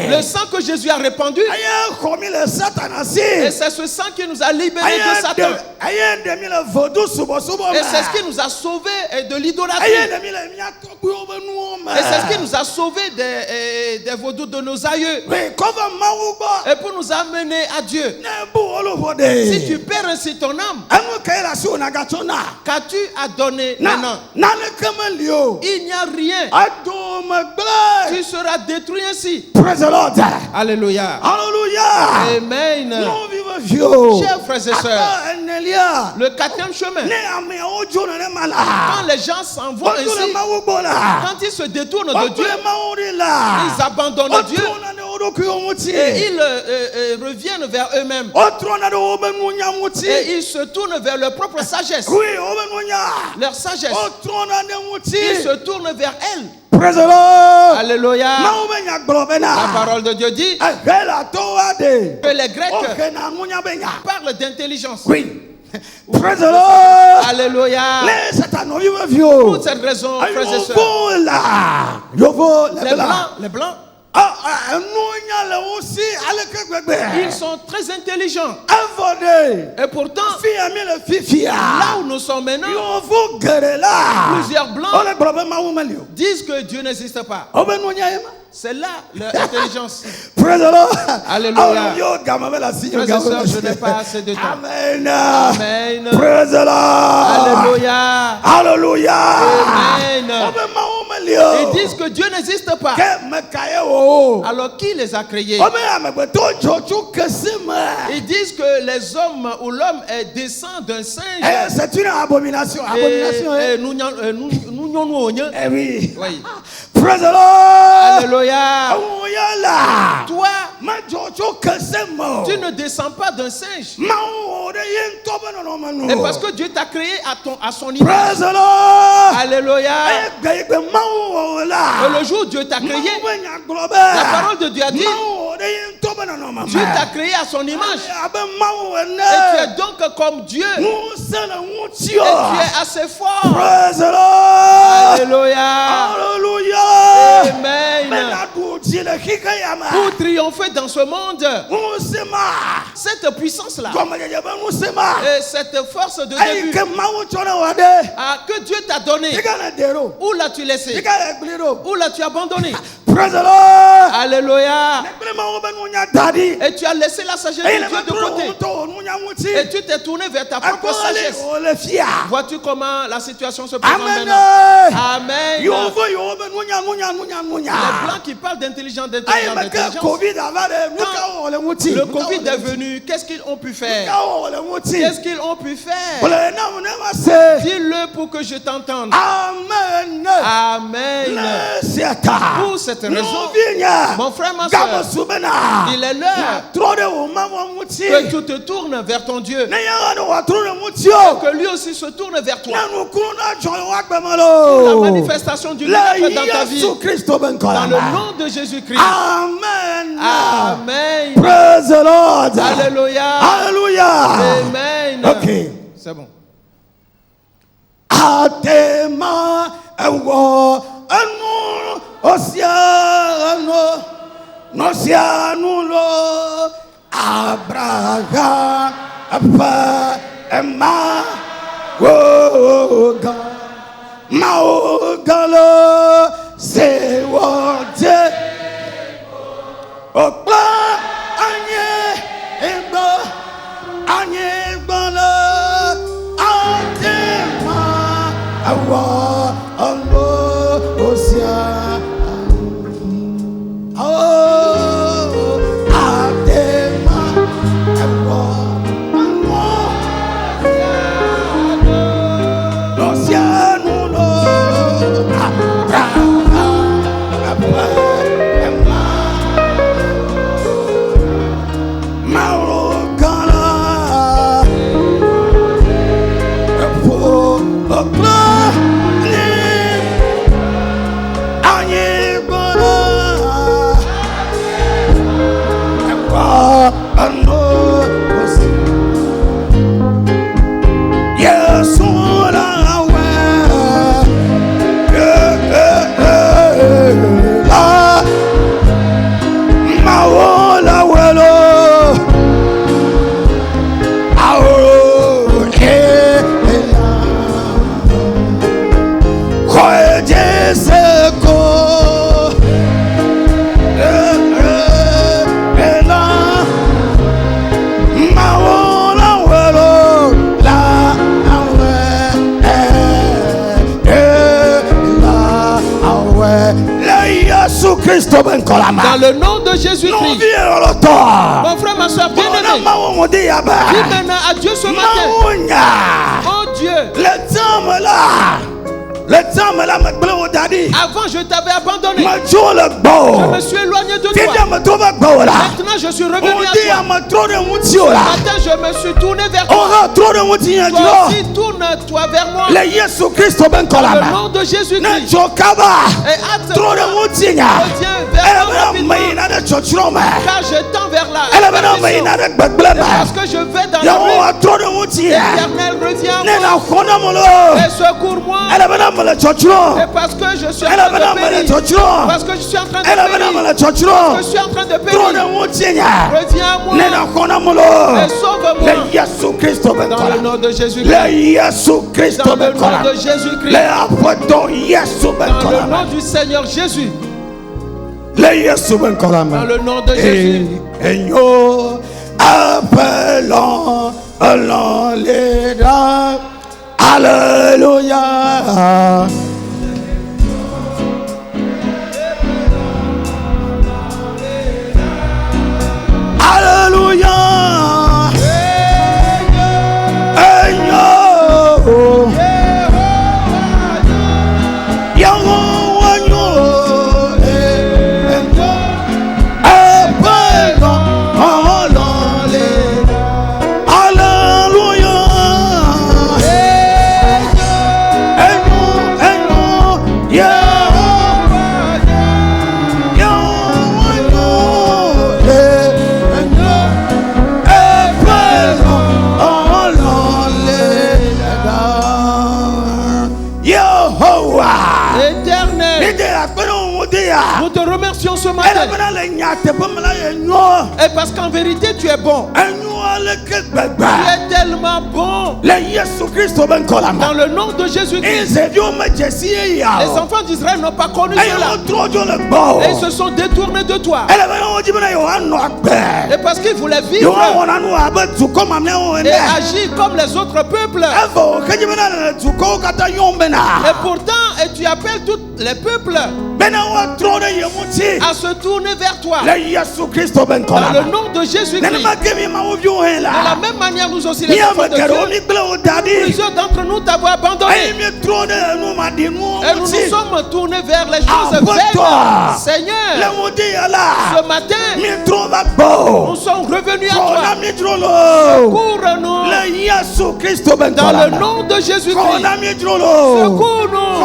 Le sang que Jésus a répandu, et c'est ce sang qui nous a libérés de Satan. Et c'est ce qui nous a sauvés de l'idolâtrie. Et c'est ce qui nous a sauvés des vaudous de nos aïeux. Et pour nous amener à Dieu. Si tu perds ainsi ton âme, qu'as-tu à donner maintenant? Il n'y a rien. Tu seras détruit ainsi. Praise the Lord. Alléluia. Hallelujah. Amen. Nous vivons. Chers frères et sœurs, le quatrième chemin, quand les gens s'en vont ainsi, quand ils se détournent de Dieu, ils abandonnent Dieu et ils reviennent vers eux-mêmes. Et ils se tournent vers leur propre sagesse. Leur sagesse. Ils se tournent vers elle. Praise the Lord. Alléluia. La parole de Dieu dit que les Grecs parlent d'intelligence. Praise the Lord. Alléluia. Pour cette raison, frères et sœurs, les blancs, ils sont très intelligents. Et pourtant, là où nous sommes maintenant, plusieurs blancs disent que Dieu n'existe pas. C'est là leur intelligence. Praise the Lord. Alléluia. Frères et sœurs, je n'ai pas assez de temps. Amen. Amen. Praise the Lord. Alléluia. Hallelujah. Amen. Ils disent que Dieu n'existe pas. Alors qui les a créés? Ils disent que les hommes ou l'homme descend d'un singe. C'est une abomination. Oui. Praise the Lord. Alléluia. Toi, tu ne descends pas d'un singe. Et parce que Dieu t'a créé à son image. Praise the Lord. Alléluia. Et le jour où Dieu t'a créé, la parole de Dieu a dit, Dieu t'a créé à son image. Et tu es donc comme Dieu. Et tu es assez fort. Praise the Lord. Alléluia. Hallelujah. Amen. Pour triompher dans ce monde, cette puissance-là et cette force de début que Dieu t'a donné, où l'as-tu laissé? Où l'as-tu abandonné? Praise the Lord. Alléluia. Et tu as laissé la sagesse de Dieu de côté. Et tu t'es tourné vers ta propre sagesse. Vois-tu comment la situation se présente maintenant? Amen. Les blancs qui parlent d'intelligence, quand le Covid est venu, qu'est-ce qu'ils ont pu faire? Qu'est-ce qu'ils ont pu faire? Dis-le pour que je t'entende. Amen. Amen. Pour cette raison, mon frère, ma soeur, il est l'heure que tu te tournes vers ton Dieu et que lui aussi se tourne vers toi pour la manifestation du miracle dans ta vie, dans le nom de Jésus-Christ. Amen. Amen. Praise the Lord. Alléluia. Alléluia. Amen. Ok. C'est bon. Atema ewo anu osiano nosianu lo Abraham apa ema woga maogalo se wote okpa anye egbo lo atema awa ambo osia Dans le nom de Jésus-Christ. Mon frère, ma soeur bien-aimée, dis maintenant à Dieu ce matin. Oh Dieu, avant je t'avais abandonné. Je me suis éloigné de toi. Maintenant je suis revenu à toi. Ce matin je me suis tourné vers toi. Toi aussi tourne-toi vers moi. Dans le nom de Jésus-Christ. Et hâte reviens vers moi rapidement. Car je tends vers la perdition. Parce que je vais dans la rue. L'Éternel reviens à moi. Et secours-moi. Et parce que je suis en train de périr. Parce que je suis en train de périr. Parce que je suis en train de périr. Reviens à moi. Et sauve-moi. Dans le nom de Jésus-Christ. Dans le nom de Jésus-Christ. Dans le nom du Seigneur Jésus. Dans le nom de Jésus. Appelons les dames. Alléluia. Alléluia. Nous te remercions ce matin. Et parce qu'en vérité tu es bon. Tu es tellement bon. Dans le nom de Jésus-Christ. Les enfants d'Israël n'ont pas connu cela. Et ils se sont détournés de toi. Et parce qu'ils voulaient vivre et agir comme les autres peuples. Et pourtant, tu appelles tous les peuples à se tourner vers toi. Dans le nom de Jésus-Christ. De la même manière, nous aussi, les enfants de Dieu, plusieurs d'entre nous t'avons abandonné. Et nous nous sommes tournés vers les choses vaines. Seigneur, ce matin, nous sommes revenus à toi. Secours-nous. Dans le nom de Jésus-Christ. Secours-nous.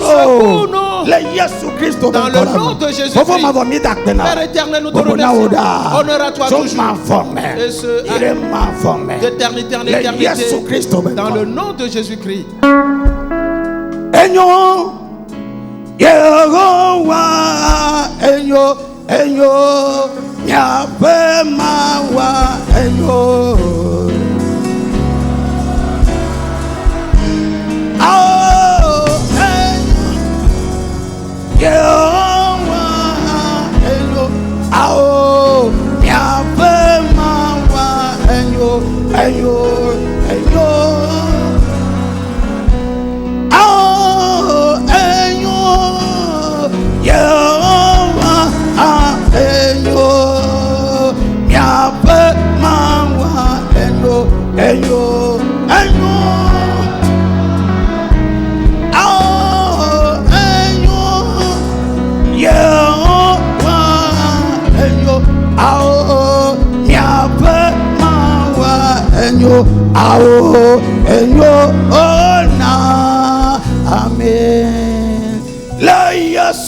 Secours-nous. Dans le nom de Jésus-Christ. Père éternel, nous te remercions. Honneur à toi toujours. Et ce d'éternité en éternité. Dans le nom de Jésus-Christ.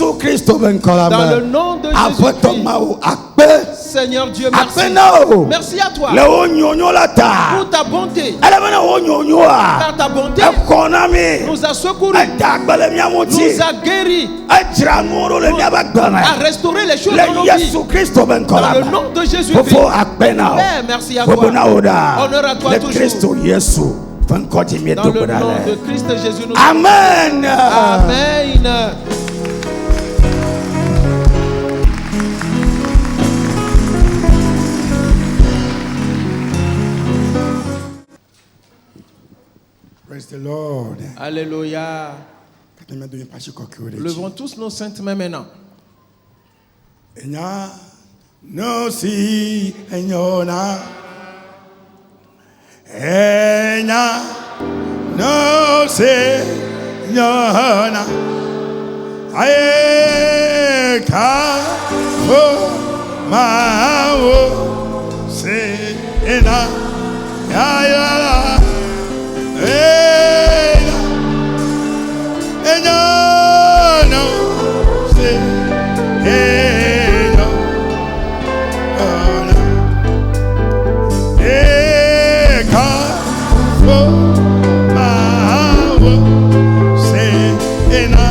Amen. Dans le nom de Jésus-Christ. Seigneur Dieu, merci. Merci à toi pour ta bonté. Par ta bonté, nous a secourus, nous a guéris, a restauré les choses dans nos vies. Dans le nom de Jésus-Christ. Père, merci à toi. Honneur à toi toujours. Dans le nom de Christ Jésus, nous Amen. Amen. Praise the Lord. Alléluia. Levons tous nos saintes mains maintenant. Enya no si enyona. Enya no si enyona. Aye ka fo ma wo se ena ya ya enya no si enya ona ka fo ma wo se ena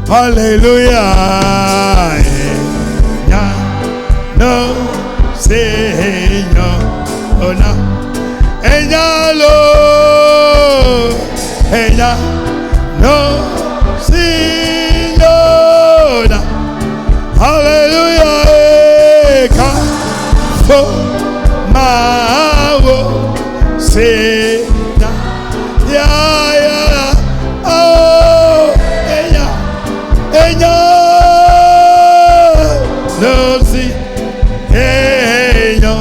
Hallelujah. No Señor. Oh no. Ella lo. Ella no Señor. Hallelujah. Kafo mawo Señor. Ya ya. Oh. No see, hey, no,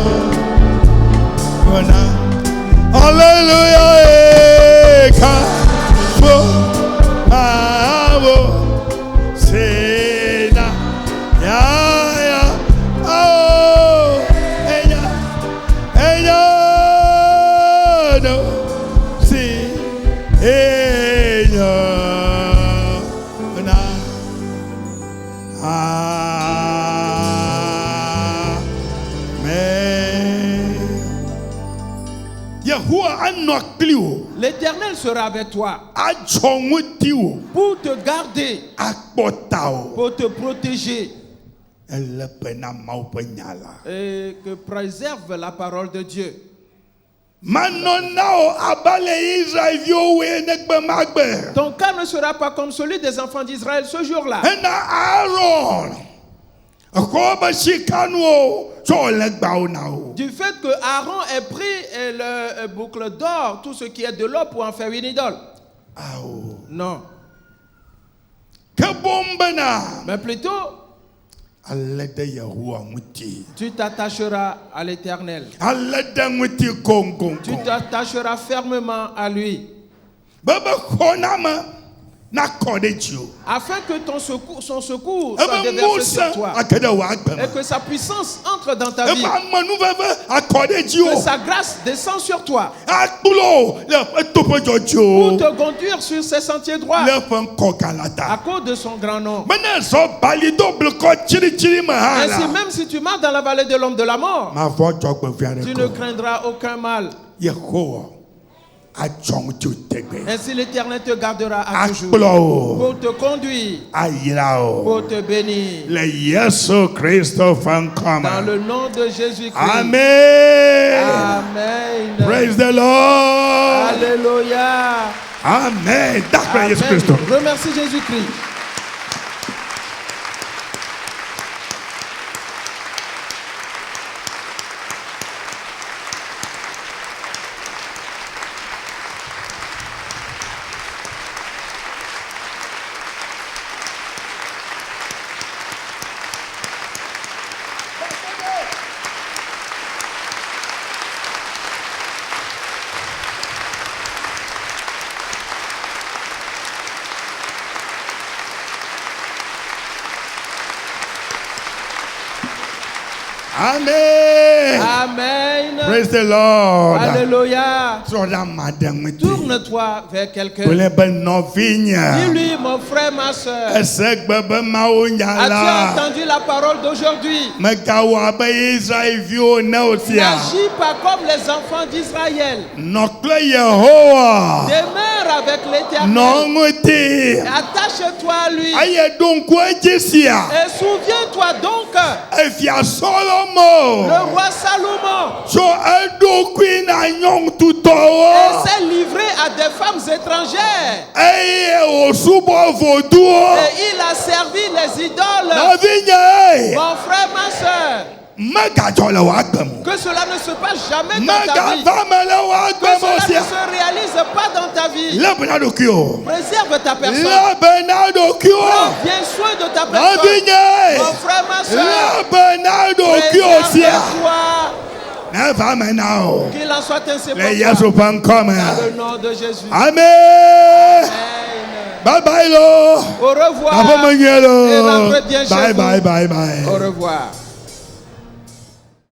hallelujah, come, I will say that, yeah, oh, hey, no, see, hey, no. L'Éternel sera avec toi pour te garder, pour te protéger et que préserve la parole de Dieu. Ton cas ne sera pas comme celui des enfants d'Israël ce jour-là. Du fait que Aaron ait pris le boucle d'or, tout ce qui est de l'or pour en faire une idole. Non. Mais plutôt, tu t'attacheras à l'Éternel. Tu t'attacheras fermement à lui. Afin que son secours soit déversé sur toi et que sa puissance entre dans ta vie, que sa grâce descende sur toi pour te conduire sur ses sentiers droits à cause de son grand nom. Ainsi, même si tu marches dans la vallée de l'ombre de la mort, tu ne craindras aucun mal. Ainsi l'Éternel te gardera à toujours pour te conduire, pour te bénir. Dans le nom de Jésus-Christ. Amen. Amen. Praise the Lord. Alléluia. Amen. Amen. Remercie Jésus-Christ. Amen. Amen. Praise the Lord. Alléluia. Tourne-toi vers quelqu'un. Dis-lui, mon frère, ma soeur. As-tu entendu la parole d'aujourd'hui? N'agis pas comme les enfants d'Israël. Demeure avec l'Éternel. Attache-toi à lui. Et souviens-toi donc. Le roi Salomon s'est livré à des femmes étrangères. Et il a servi les idoles. Mon frère, ma soeur, Que cela ne se passe jamais dans ta vie. Que cela ne se réalise pas dans ta vie. Préserve ta personne. Prends bien soin de ta personne. Mon frère, ma soeur. Préserve-toi. Qu'il en soit ainsi pour toi. Dans le nom de Jésus. Amen. Bye bye, Au revoir. Et rentrez bien chez vous. Bye. Au revoir.